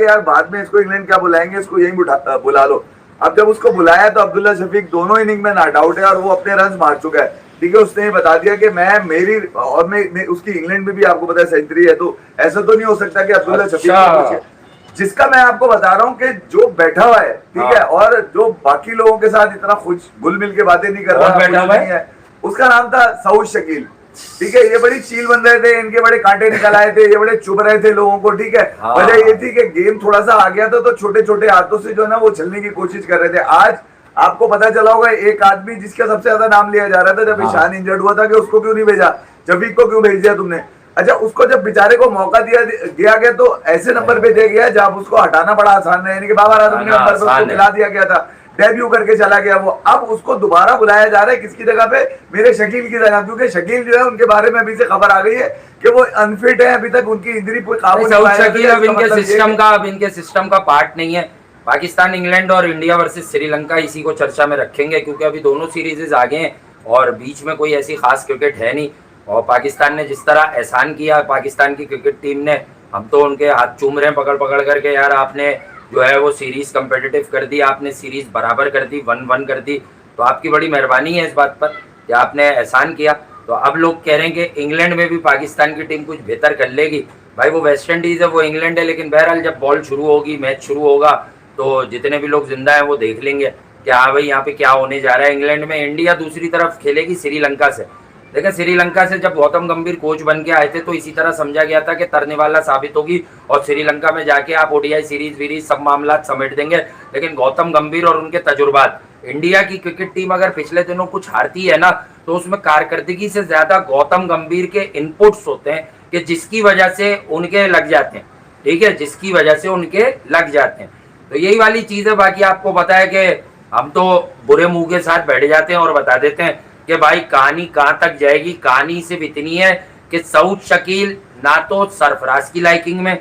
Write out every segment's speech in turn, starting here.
यार बाद में इसको इंग्लैंड क्या बुलाएंगे, इसको यही बुला लो। अब जब उसको बुलाया तो अब्दुल्ला शफीक दोनों इनिंग में नॉट आउट है और वो अपने रन मार चुका है। ठीक है, उसने बता दिया कि मैं उसकी इंग्लैंड में भी आपको पता है सेंचुरी है, तो ऐसा तो नहीं हो सकता कि अब्दुल्ला शफीक, जिसका मैं आपको बता रहा हूँ कि जो बैठा हुआ है, ठीक है, और जो बाकी लोगों के साथ इतना खुश घुल मिल के बातें नहीं कर रहा है, उसका नाम था सऊद शकील। ठीक है, ये बड़ी चील बन रहे थे, इनके बड़े कांटे निकल आए थे, ये बड़े चुभ रहे थे लोगों को। ठीक है, वजह ये थी कि गेम थोड़ा सा आ गया था तो छोटे छोटे हाथों से जो है ना वो चलने की कोशिश कर रहे थे। आज आपको पता चला होगा एक आदमी जिसका सबसे ज्यादा नाम लिया जा रहा था जब ईशान इंजर्ड हुआ था कि उसको क्यों नहीं भेजा, शफीक को क्यों भेज दिया तुमने। अच्छा, उसको जब बेचारे को मौका दिया गया तो ऐसे नंबर पे दिया गया जब उसको हटाना बड़ा आसान है, यानी कि बाबर आजम के नंबर पे उसको खिला दिया गया था, डेब्यू करके चला गया वो। अब उसको दोबारा बुलाया जा रहा है किसकी जगह पे, मेरे शकील की जगह, क्योंकि शकील जो है उनके बारे में अभी से खबर आ गई है कि वो अनफिट है, अभी तक उनकी इंजरी कोई काबू नहीं आया। शकील अब इनके सिस्टम का पार्ट नहीं है। पाकिस्तान इंग्लैंड और इंडिया वर्सेस श्रीलंका इसी को चर्चा में रखेंगे, क्योंकि अभी दोनों सीरीजेज आगे हैं और बीच में कोई ऐसी खास क्रिकेट है नहीं। और पाकिस्तान ने जिस तरह एहसान किया पाकिस्तान की क्रिकेट टीम ने, हम तो उनके हाथ चूम रहे हैं पकड़ पकड़ करके, यार आपने जो है वो सीरीज कंपेटिटिव कर दी, आपने सीरीज बराबर कर दी, 1-1 कर दी, तो आपकी बड़ी मेहरबानी है इस बात पर कि आपने एहसान किया। तो अब लोग कह रहे हैं कि इंग्लैंड में भी पाकिस्तान की टीम कुछ बेहतर कर लेगी। भाई वो वेस्ट इंडीज है, वो इंग्लैंड है, लेकिन बहरहाल जब बॉल शुरू होगी, मैच शुरू होगा, तो जितने भी लोग जिंदा हैं वो देख लेंगे कि हाँ भाई यहाँ पे क्या होने जा रहा है। इंग्लैंड में इंडिया दूसरी तरफ खेलेगी श्रीलंका से। देखिए श्रीलंका से जब गौतम गंभीर कोच बन के आए थे तो इसी तरह समझा गया था कि तरने वाला साबित होगी और श्रीलंका में जाके आप ओडीआई सीरीज वीरीज सब मामला समेट देंगे। लेकिन गौतम गंभीर और उनके तजुर्बात, इंडिया की क्रिकेट टीम अगर पिछले दिनों कुछ हारती है ना तो उसमें कारकर्दगी से ज्यादा गौतम गंभीर के इनपुट्स होते हैं कि जिसकी वजह से उनके लग जाते हैं। ठीक है, जिसकी वजह से उनके लग जाते हैं। तो यही वाली चीज है। बाकी आपको पता है कि हम तो बुरे मुंह के साथ बैठ जाते हैं और बता देते हैं कि भाई कहानी कहां तक जाएगी। कहानी सिर्फ इतनी है कि सऊद शकील ना तो सरफराज की लाइकिंग में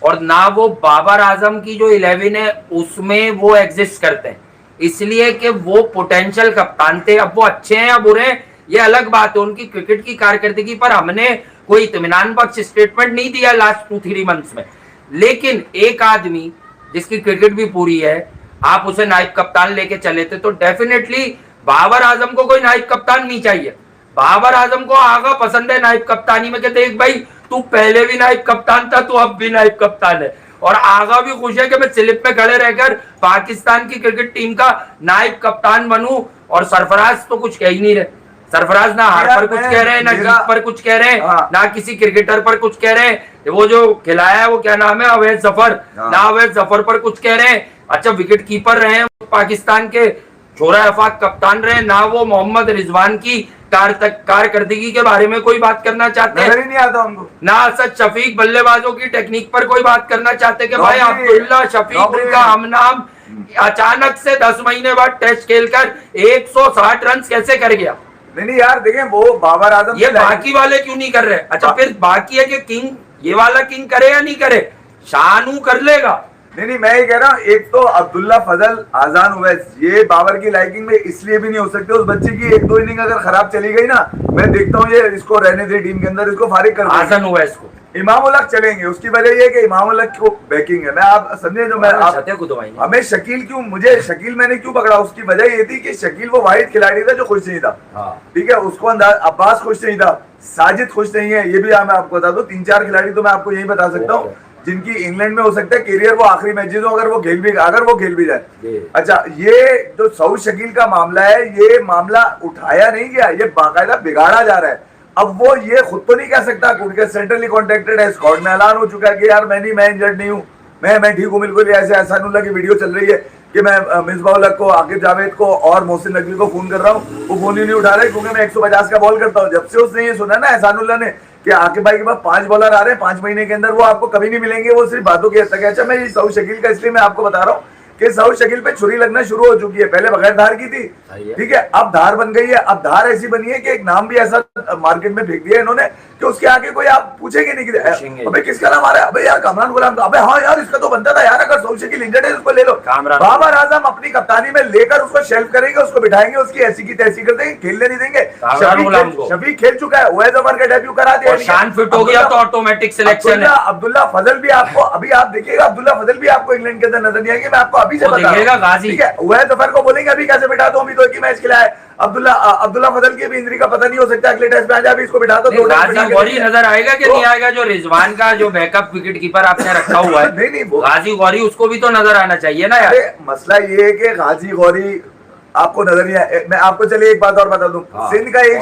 और ना वो बाबर आजम की जो 11 है उसमें वो एग्जिस्ट करते हैं, इसलिए कि वो पोटेंशियल कप्तान थे। अब वो अच्छे हैं या बुरे हैं ये अलग बात है, उनकी क्रिकेट की कारकर्दगी पर हमने कोई इत्मीनान बख्श स्टेटमेंट नहीं दिया लास्ट 2-3 मंथ्स में। लेकिन एक आदमी जिसकी क्रिकेट भी पूरी है, आप उसे नायब कप्तान लेके चले थे तो डेफिनेटली बाबर आजम को कोई नायब कप्तान नहीं चाहिए। बाबर आजम को आगा पसंद है नायब कप्तानी में, कहते एक भाई तू पहले भी नायब कप्तान था, तू अब भी नायब कप्तान है। और आगा भी खुश है कि मैं स्लिप पे खड़े रहकर पाकिस्तान की क्रिकेट टीम का नायब कप्तान बनूं। और सरफराज तो कुछ कह ही नहीं रहे। सरफराज ना हार पर कुछ कह रहे हैं, ना जीत पर कुछ कह रहे हैं, ना किसी क्रिकेटर पर कुछ कह रहे हैं। वो जो खिलाया है वो क्या नाम है, अवैध जफर, ना अवैध जफर पर कुछ कह रहे हैं। अच्छा, विकेट कीपर रहे हैं पाकिस्तान के, छोरा अफाक कप्तान रहे, ना वो मोहम्मद रिजवान की कारकर्दगी के बारे में कोई बात करना चाहते हैं, नहीं आता हमको, ना असद शफीक बल्लेबाजों की टेक्निक पर कोई बात करना चाहते कि भाई अब्दुल्ला शफीक उनका हम नाम अचानक से 10 महीने बाद टेस्ट खेलकर 160 रन कैसे कर गया। नहीं यार देखें, वो बाबर आजम ये बाकी वाले क्यों नहीं कर रहे। अच्छा, फिर बाकी है कि किंग, ये वाला किंग करे या नहीं करे, शानू कर लेगा। नहीं, मैं ये कह रहा हूँ, एक तो अब्दुल्ला फजल, आजान उवैस, ये बाबर की लाइकिंग में इसलिए भी नहीं हो सकते। उस बच्चे की 1-2 इनिंग अगर खराब चली गई ना, मैं देखता हूँ ये इसको रहने दे टीम के अंदर, इसको फारिग कर आजान उवैस को। इमाम उल हक चलेंगे, उसकी वजह ये कि इमाम उल हक को बैकिंग है। मैं आप समझे जो मैं हमें शकील क्यों, मुझे शकील मैंने क्यों पकड़ा, उसकी वजह ये थी कि शकील वो वाहिद खिलाड़ी था जो खुश नहीं था। ठीक है, उसको अब्बास खुश नहीं था, साजिद खुश नहीं है, ये भी मैं आपको बता दूं। 3-4 खिलाड़ी तो मैं आपको यही बता सकता हूँ जिनकी इंग्लैंड में हो सकता है करियर वो आखिरी मैचेस हो, अगर वो खेल भी जाए। अच्छा, ये जो सऊद शकील का मामला है, ये मामला उठाया नहीं गया, ये बाकायदा बिगाड़ा जा रहा है। अब वो ये खुद तो नहीं कह सकता क्योंकि सेंट्रली कॉन्टेक्टेड है, स्क्वाड में ऐलान हो चुका है कि यार मैं इंजर्ड नहीं हूँ, मैं ठीक हूँ बिल्कुल। ऐसे एहसानुल्लाह की वीडियो चल रही है कि मैं मिसबाह उल हक को, आकिब जावेद को और मोहसिन नकवी को फोन कर रहा हूँ, वो फोन ही नहीं उठा रहे क्योंकि मैं 150 का बॉल करता हूँ। जब से उसने ये सुना ना एहसानुल्लाह ने कि आकिब भाई के पास 5 बॉलर आ रहे हैं 5 महीने के अंदर, वो आपको कभी नहीं मिलेंगे, वो सिर्फ बातों की हद तक है। अच्छा, मैं ये सऊद शकील का इसलिए मैं आपको बता रहा हूँ कि सऊद शकील पे छुरी लगना शुरू हो चुकी है। पहले बगैर धार की थी, ठीक है, अब धार बन गई है। अब धार ऐसी बनी है कि एक नाम भी ऐसा मार्केट में फेंक दिया इन्होंने कि उसके आगे कोई आप पूछेंगे नहीं कि अबे किसका नाम आ रहा है, अबे यार कमरान गुलाम का, अबे हाँ यार इसका तो बनता था यार, अगर राहुल शकील इंजर्ड है, उसको ले लो। कामरान बाबर आजम अपनी कप्तानी में लेकर उसको शेल्फ करेंगे, उसको बिठाएंगे, उसकी ऐसी की तैसी कर देंगे, खेलने नहीं देंगे। शफीक खेल चुका है, उवैस जफर का डेब्यू करा दिया, शान फिट हो गया तो ऑटोमेटिक सिलेक्शन है। अब्दुल्ला फजल भी आपको अभी आप देखिएगा, अब्दुल्ला फजल भी आपको इंग्लैंड के अंदर नजर नहीं आएंगे, मैं आपको अभी से बता रहा हूं, ठीक है। उवैस जफर को बोलेंगे अभी कैसे बिठा दो, अभी तो एक ही मैच खिलाया है। अब्दुल्ला फजल की भी इंजरी का पता नहीं हो सकता, अगले टेस्ट में आ जाए, अभी इसको बिठा दो। गाजी गौरी नजर आएगा कि नहीं आएगा, जो रिजवान का जो बैकअप विकेट कीपर आपने रखा हुआ है? नहीं गाजी गौरी उसको भी तो नजर आना चाहिए ना यार। मसला ये है कि गाजी गौरी आपको नजर नहीं आया। मैं आपको चलिए एक बात और बता दूं, सिंध का एक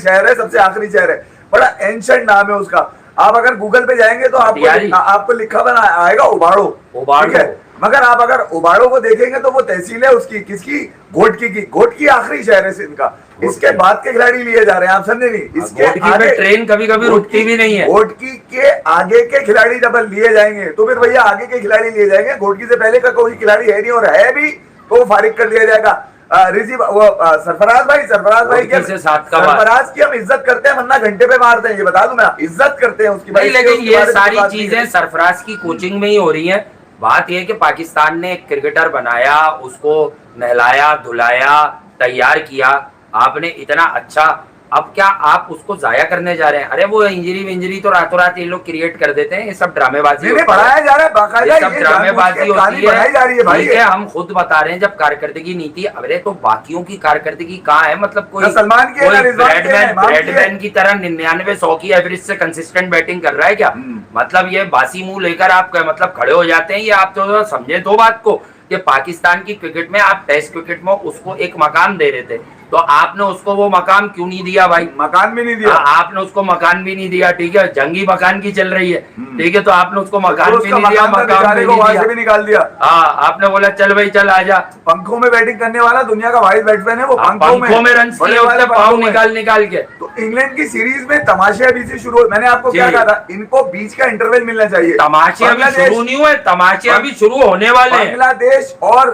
शहर है, सबसे आखिरी शहर है, बड़ा एंशिएंट नाम है उसका। आप अगर गूगल पे जाएंगे तो आपको लिखा बना आएगा उबाड़ो, ठीक है। मगर आप अगर उबाड़ो को देखेंगे तो वो तहसील है उसकी, किसकी? घोटकी की। घोटकी आखिरी शहर है सिंध का। इसके बाद के खिलाड़ी लिए जा रहे हैं, आप समझे नहीं? इसके आगे ट्रेन कभी कभी रुकती भी नहीं है। घोटकी के आगे के खिलाड़ी जब लिए जाएंगे तो फिर भैया आगे के खिलाड़ी लिए जाएंगे, घोटकी से पहले का कोई खिलाड़ी है नहीं, और है भी तो वो फारिग कर दिया जाएगा। सरफराज भाई के सरफराज की हम इज्जत करते हैं, वरना घंटे पे मारते हैं, ये बता दूं मैं, इज्जत करते हैं उसकी भाई। लेकिन ये सारी चीजें सरफराज की कोचिंग में ही हो रही है। बात यह है कि पाकिस्तान ने एक क्रिकेटर बनाया, उसको नहलाया धुलाया तैयार किया, आपने इतना अच्छा, अब क्या आप उसको जाया करने जा रहे हैं? अरे वो इंजरी तो रातों रात ये लोग क्रिएट कर देते हैं, ये सब ड्रामेबाजी बढ़ाया जा रहा है, बाकायदा सब ड्रामेबाजी होती है। भाई है हम खुद बता रहे हैं, जब कारकर्दगी नीति, अरे तो बाकियों की कारकर्दगी कहाँ है? मतलब कोई सलमान की ब्रैडमैन की तरह 99-100 की एवरेज से कंसिस्टेंट बैटिंग कर रहा है क्या? मतलब ये बासी मुंह लेकर आप मतलब खड़े हो जाते हैं, ये आप तो समझे दो बात को, कि पाकिस्तान की क्रिकेट में आप टेस्ट क्रिकेट में उसको एक मकाम दे रहे थे, तो आपने उसको वो मकाम क्यों नहीं दिया भाई? मकान भी नहीं दिया। आपने उसको मकान भी नहीं दिया, ठीक है, जंगी मकान की चल रही है, ठीक है, तो आपने उसको मकान भी नहीं दिया, मकान भी निकाल दिया। हाँ, आपने बोला चल भाई चल आजा। पंखों में बैटिंग करने वाला दुनिया का वाइस बैट्समैन है वो, पंखों में रन किए पाँव निकाल के। तो इंग्लैंड की सीरीज में तमाशे अभी से शुरू, मैंने आपको क्या कहा था, इनको बीच का इंटरवल मिलना चाहिए। तमाशे अभी शुरू नहीं हुए, तमाशे अभी शुरू होने वाले हैं। बांग्लादेश और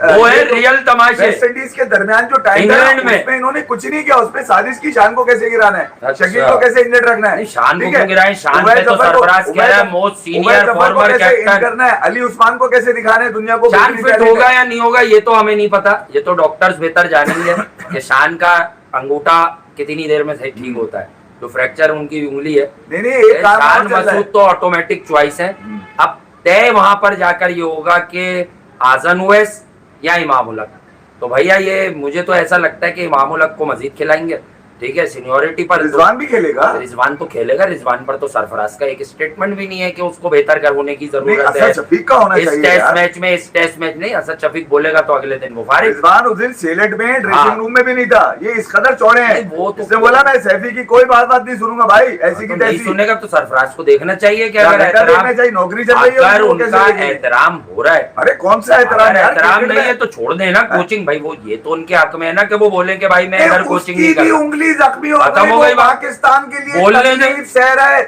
वो है रियल तमाशे, वेस्ट इंडीज के दरमियान जो टाइम में इन्होंने कुछ नहीं किया, उसमें साजिश की शान को कैसे गिराना है, शकील को कैसे इंजर्ड रखना है, शान को गिराए, शान पे तो सरफराज कह रहा है मोस्ट सीनियर फॉर्मर कैप्टन करना है, अली उस्मान को कैसे दिखाना है दुनिया को, शान फिट होगा या नहीं होगा ये तो हमें नहीं पता, ये तो डॉक्टर्स बेहतर जानेंगे कि शान का अंगूठा कितनी देर में ठीक होता है। तो फ्रैक्चर उनकी उंगली है, नहीं शान मसूद तो ऑटोमेटिक चॉइस है। अब तय वहां पर जाकर ये होगा कि आजन उवैस या इमाम उल हक। तो भैया ये मुझे तो ऐसा लगता है कि इमाम उल हक को मजीद खिलाएंगे, ठीक है, सीनियोरिटी पर। रिजवान भी खेलेगा, रिजवान तो खेलेगा, रिजवान पर तो सरफराज का एक स्टेटमेंट भी नहीं है कि उसको बेहतर कर होने की जरूरत है। शफीक का होना चाहिए इस टेस्ट मैच नहीं, असद शफीक बोलेगा तो अगले दिन वो फारिग। रिजवान उस दिन सेलेट में ड्रेसिंग रूम में भी नहीं था, ये इस कदर चौड़े हैं, वो तो उसने बोला मैं सैफी की कोई बात नहीं सुनूंगा भाई, ऐसी की नहीं सुनेगा तो सरफराज को देखना चाहिए कि अगर नौकरी चल रही है उनका एहतराम हो रहा है। अरे कौन सा एहतराम नहीं है तो छोड़ देना कोचिंग भाई, वो ये तो उनके हक में है ना कि वो बोले कि भाई मैं अगर कोचिंग नहीं कर, उंगली जख्मी हो पाकिस्तान के लिए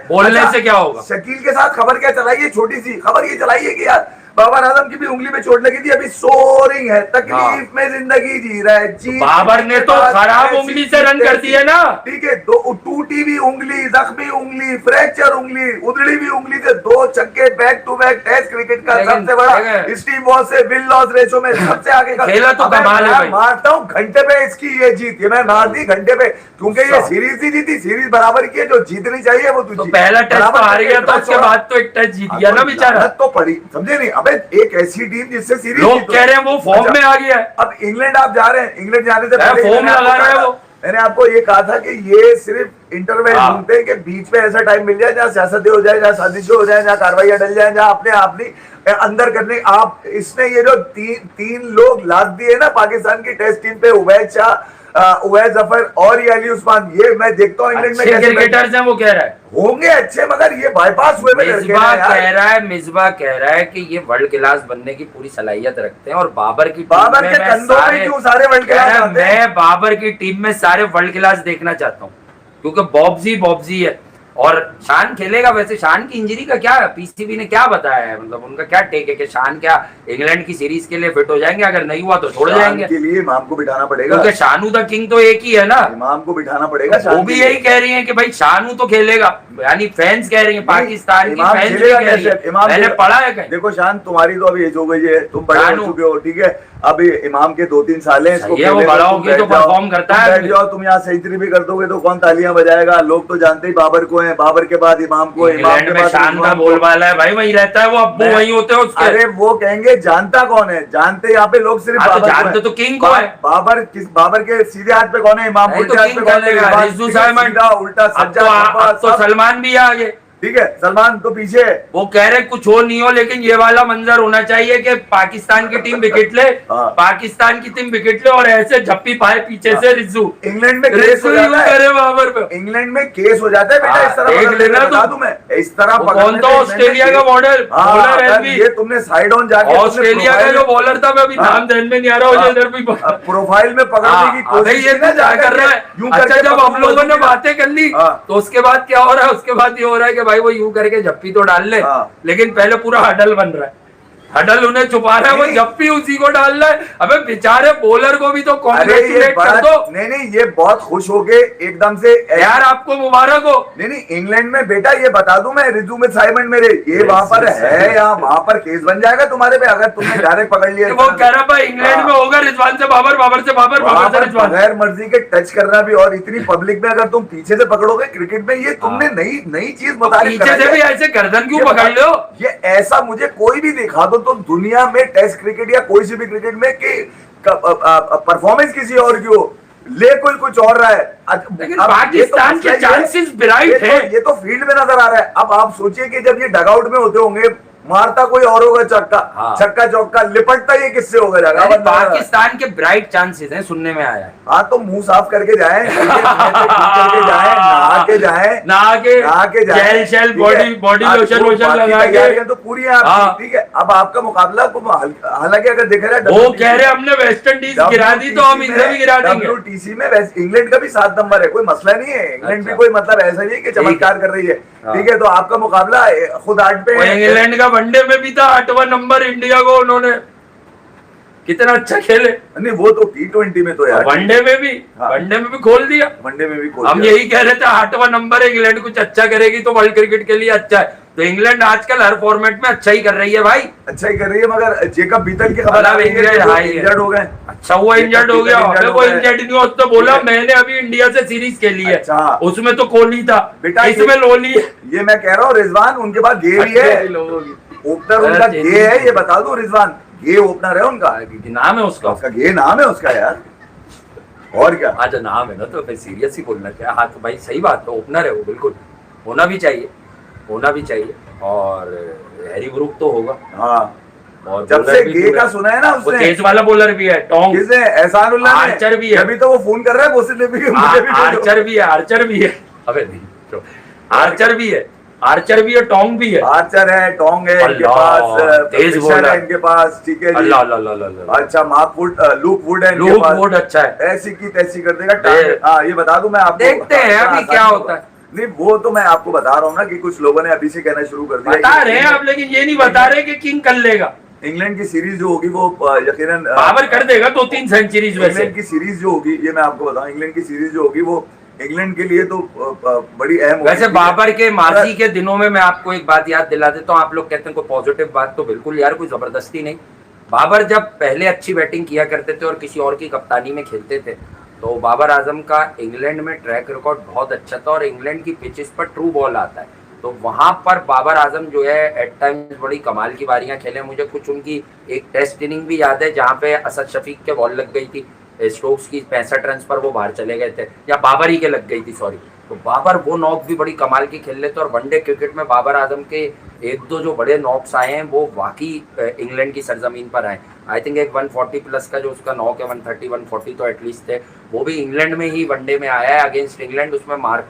बोलने से क्या होगा? शकील के साथ खबर क्या चलाइए, छोटी सी खबर ये चलाइए कि यार बाबर आजम की भी उंगली में चोट लगी थी, अभी सोरिंग है, तकलीफ में जिंदगी जी रहा है। जी बाबर ने तो खराब उंगली से रन कर दी है ना, ठीक है, दो टूटी भी उंगली, जख्मी उंगली, फ्रैक्चर उंगली, उधड़ी भी उंगली से 2 छक्के back to back, test cricket का सबसे बड़ा स्टीव वॉस से विल लॉस रेशो में सबसे आगे का खेला तो कमाल है। मारता हूँ घंटे पे इसकी ये जीत, ये मैं मार दी घंटे पे, क्योंकि ये सीरीज ही जीती, सीरीज बराबर की है, जो जीतनी चाहिए वो तो पहला टेस्ट हार गया तो उसके बाद तो एक टेस्ट जीत गया ना बेचारा, तो पड़ी, समझे नहीं? अबे एक ऐसी टीम जिससे सीरीज लोग कह रहे हैं वो फॉर्म में आ गया है। अब इंग्लैंड आप जा रहे हैं, इंग्लैंड जाने से पहले फॉर्म लगा रहा है वो। मैंने आपको ये कहा था कि ये सिर्फ इंटरवेल ढूंढते हैं कि बीच में ऐसा टाइम मिल जाए जहाँ सियासतें हो जाए, जहाँ साजिशें हो जाए, जहाँ कार्रवाइयां डल जाए, जहाँ अपने आप नहीं अंदर करने। आप इसने ये जो तीन लोग लाद दिए ना पाकिस्तान की टेस्ट टीम पे, उवैस शाह, उवैस जफर और ये अली उस्मान, ये मैं देखता हूँ इंग्लैंड में कैसे क्रिकेटर्स हैं, वो कह रहा है होंगे अच्छे, मगर ये बाईपास हुए में मिसबाह कह रहा है कि ये वर्ल्ड क्लास बनने की पूरी सलाहियत रखते हैं, और बाबर के कंधों में क्यों सारे वर्ल्ड क्लास मैं बाबर की टीम में सारे वर्ल्ड क्लास देखना चाहता हूँ, क्योंकि बॉब्जी है, और शान खेलेगा। वैसे शान की इंजरी का क्या पीसीबी ने क्या बताया है, मतलब उनका क्या टेक है कि शान क्या इंग्लैंड की सीरीज के लिए फिट हो जाएंगे, अगर नहीं हुआ तो छोड़ जाएंगे? के लिए इमाम को बिठाना पड़ेगा, क्योंकि शानू द किंग तो एक ही है ना, इमाम को बिठाना पड़ेगा। वो भी यही कह रही है कि भाई शानू तो खेलेगा, यानी फैंस कह रही है, पाकिस्तान की फैंस भी कह रही है, मैंने पढ़ा है कहीं। देखो शान, तुम्हारी तो अभी एज हो गई है, तुम बड़े हो चुके हो, ठीक है। अभी इमाम के 2-3 साल हैं, इसको वो बड़ा हो गया तो परफॉर्म करता है। बैठ जाओ, तुम यहाँ सेंचुरी भी कर दोगे तो कौन तालियां बजाएगा? लोग तो जानते ही बाबर को हैं, बाबर के बाद इमाम को, इमाम के बाद शान का बोलबाला है भाई, वहीं रहता है वो, अब्बू वहीं होते हैं उसके। अरे वो कहेंगे जानता कौन है, जानते यहाँ पे लोग सिर्फ बाबर जानते तो किंग को है। बाबर के सीधे हाथ पे कौन है? इमाम। उल्टे हाथ पे कौन है? रिजू साइमन। उल्टा अब तो सलमान भी आ गए, ठीक है, सलमान तो पीछे है। वो कह रहे कुछ हो नहीं हो, लेकिन ये वाला मंजर होना चाहिए कि पाकिस्तान की टीम विकेट ले, पाकिस्तान की टीम विकेट ले और ऐसे झप्पी पाए पीछे से रिजू। इंग्लैंड में केस हो जाता है, बाबर पे इंग्लैंड में केस हो जाता है बेटा, इस तरह लेना बता दूं मैं, इस तरह कौन था ऑस्ट्रेलिया का बॉलर है, ये तुमने साइड ऑन जाके ऑस्ट्रेलिया का जो बॉलर था, मैं अभी नाम ध्यान में नहीं आ रहा, इधर भी प्रोफाइल में पकड़ने की कोशिश ये कर रहा है। अच्छा, जब हम लोगों ने बातें कर ली तो उसके बाद क्या हो रहा है? उसके बाद ये हो रहा है कि भाई वो यूं करके झप्पी तो डाल ले, लेकिन पहले पूरा हडल बन रहा है, हडल उन्हें छुपा रहा है, वो झप्पी उसी को डाल रहा है। अबे बेचारे बॉलर को भी तो कॉन्ग्रेचुलेट कर दो। नहीं, ये बहुत खुश हो गए एकदम से, यार आपको मुबारक हो। नहीं, इंग्लैंड में बेटा ये बता दूं मैं, रिजू में साइमन मेरे ये वहां पर है, या वहां पर केस बन जाएगा तुम्हारे पे अगर तुमने डायरेक्ट पकड़ लिया। वो कह रहा भाई इंग्लैंड में होगा रिजवान से बाबर, बाबर से बाबर, बाबर से रिजवान, बगैर मर्जी के टच करना भी, और इतनी पब्लिक में अगर तुम पीछे से पकड़ोगे क्रिकेट में, ये तुमने नई चीज बता दी। पीछे से भी ऐसे गर्दन क्यों पकड़ लो? ये ऐसा मुझे कोई भी दिखा दो तो दुनिया में टेस्ट क्रिकेट या कोई सी भी क्रिकेट में कि परफॉर्मेंस किसी और की हो, ले कोई कुछ और रहा है। लेकिन पाकिस्तान के चांसेस ब्राइट है, ये तो फील्ड में नजर आ रहा है। अब आप सोचिए कि जब ये डगआउट में होते होंगे, मारता कोई और होगा छक्का, छक्का चौका, लिपटता ये किससे होगा जाएगा? पाकिस्तान के ब्राइट चांसेस हैं, सुनने में आया है। हाँ तो मुंह साफ करके जाए, करके जाए, नहा के जाए, बॉडी लोशन लगा के, तो पूरी आप ठीक है। अब आपका मुकाबला, हालांकि अगर देखे जाए, वो कह रहे हमने वेस्ट इंडीज गिरा दी तो हम इधर भी गिरा देंगे। WTC में इंग्लैंड का भी 7 नंबर है, कोई मसला नहीं है। इंग्लैंड भी कोई मतलब ऐसा नहीं है कि चमत्कार कर रही है, ठीक है। तो आपका मुकाबला खुद 8 पे, इंग्लैंड का वनडे में भी था 8वां नंबर इंडिया को, उन्होंने कितना अच्छा खेले। नहीं वो तो T20 में तो यार, वनडे में भी खोल दिया, वनडे में भी खोल हम दिया। यही कह रहे थे 8वां नंबर है, इंग्लैंड कुछ अच्छा करेगी तो वर्ल्ड क्रिकेट के लिए अच्छा है। तो इंग्लैंड आजकल हर फॉर्मेट में अच्छा ही कर रही है भाई, अच्छा ही कर रही है। मगर जेकब बीतल की खबर इंजर्ड हो गए। अच्छा हुआ इंजर्ड हो गया, वो इंजर्ड नहीं हो तो बोला मैंने अभी इंडिया से सीरीज खेली है, उसमें तो कोहली था बेटा, इसमें लोली है। ये मैं कह रहा हूँ रिजवान, उनके बाद गे भी है, ओपनर उनका गे है, ये बता दो रिजवान, गे ओपनर है उनका, नाम है उसका गे नाम है उसका यार, और क्या? अच्छा नाम है ना, तो फिर सीरियस ही बोलना क्या। हाँ तो भाई सही बात है, ओपनर है वो, बिल्कुल होना भी चाहिए। और हैरी ब्रूक तो होगा। हाँ, और जब से गे का सुना है ना उसने, तेज वाला बॉलर भी है, टोंग किसने? एहसानुल्लाह ने, आर्चर भी है, अभी तो वो फोन कर रहा है मुझसे भी, आर्चर भी है, अबे नहीं, आर्चर भी है, टोंग भी है, आर्चर है, टोंग है इनके पास, तेज बॉलर है इनके पास, ठीक है जी। अल्लाह अच्छा, लूक वुड है इनके पास, लूक वुड अच्छा है, ऐसी की तैसी कर देगा। हाँ ये बता दूं मैं आपको, देखते हैं अभी क्या होता है। नहीं वो तो मैं आपको बता रहा हूँ ना कि कुछ लोगों ने अभी से कहना शुरू कर दिया, बता रहे हैं आप, लेकिन ये नहीं बता रहे कि किंग कर लेगा। इंग्लैंड की सीरीज जो होगी वो यकीनन बाबर कर देगा 2-3 सेंचुरीज। इंग्लैंड की सीरीज जो होगी, ये मैं आपको बताऊं, इंग्लैंड की सीरीज जो होगी वो इंग्लैंड के लिए तो बड़ी अहम होगी। वैसे बाबर के माजी के दिनों में मैं आपको एक बात याद दिला देता हूँ, आप लोग कहते हैं कोई पॉजिटिव बात, तो बिल्कुल यार कोई जबरदस्ती नहीं। बाबर जब पहले अच्छी बैटिंग किया करते थे और किसी और की कप्तानी में खेलते थे, तो बाबर आजम का इंग्लैंड में ट्रैक रिकॉर्ड बहुत अच्छा था, और इंग्लैंड की पिचेस पर ट्रू बॉल आता है, तो वहां पर बाबर आजम जो है एट टाइम्स बड़ी कमाल की बारियां खेले। मुझे कुछ उनकी एक टेस्ट इनिंग भी याद है जहां पे असद शफीक के बॉल लग गई थी, स्टोक्स की 65 रन पर वो बाहर चले गए थे, या बाबर ही के लग गई थी सॉरी, तो बाबर वो नॉक भी बड़ी कमाल की खेल लेते। और वनडे क्रिकेट में बाबर आजम के 1-2 जो बड़े नॉक्स आए हैं वो वाकई इंग्लैंड की सरजमीन पर आए। आई थिंक एक 140 प्लस का जो उसका नॉक है, 130-140 तो एटलीस्ट थे, वो भी इंग्लैंड में ही वनडे में आया है अगेंस्ट इंग्लैंड, उसमें मार्क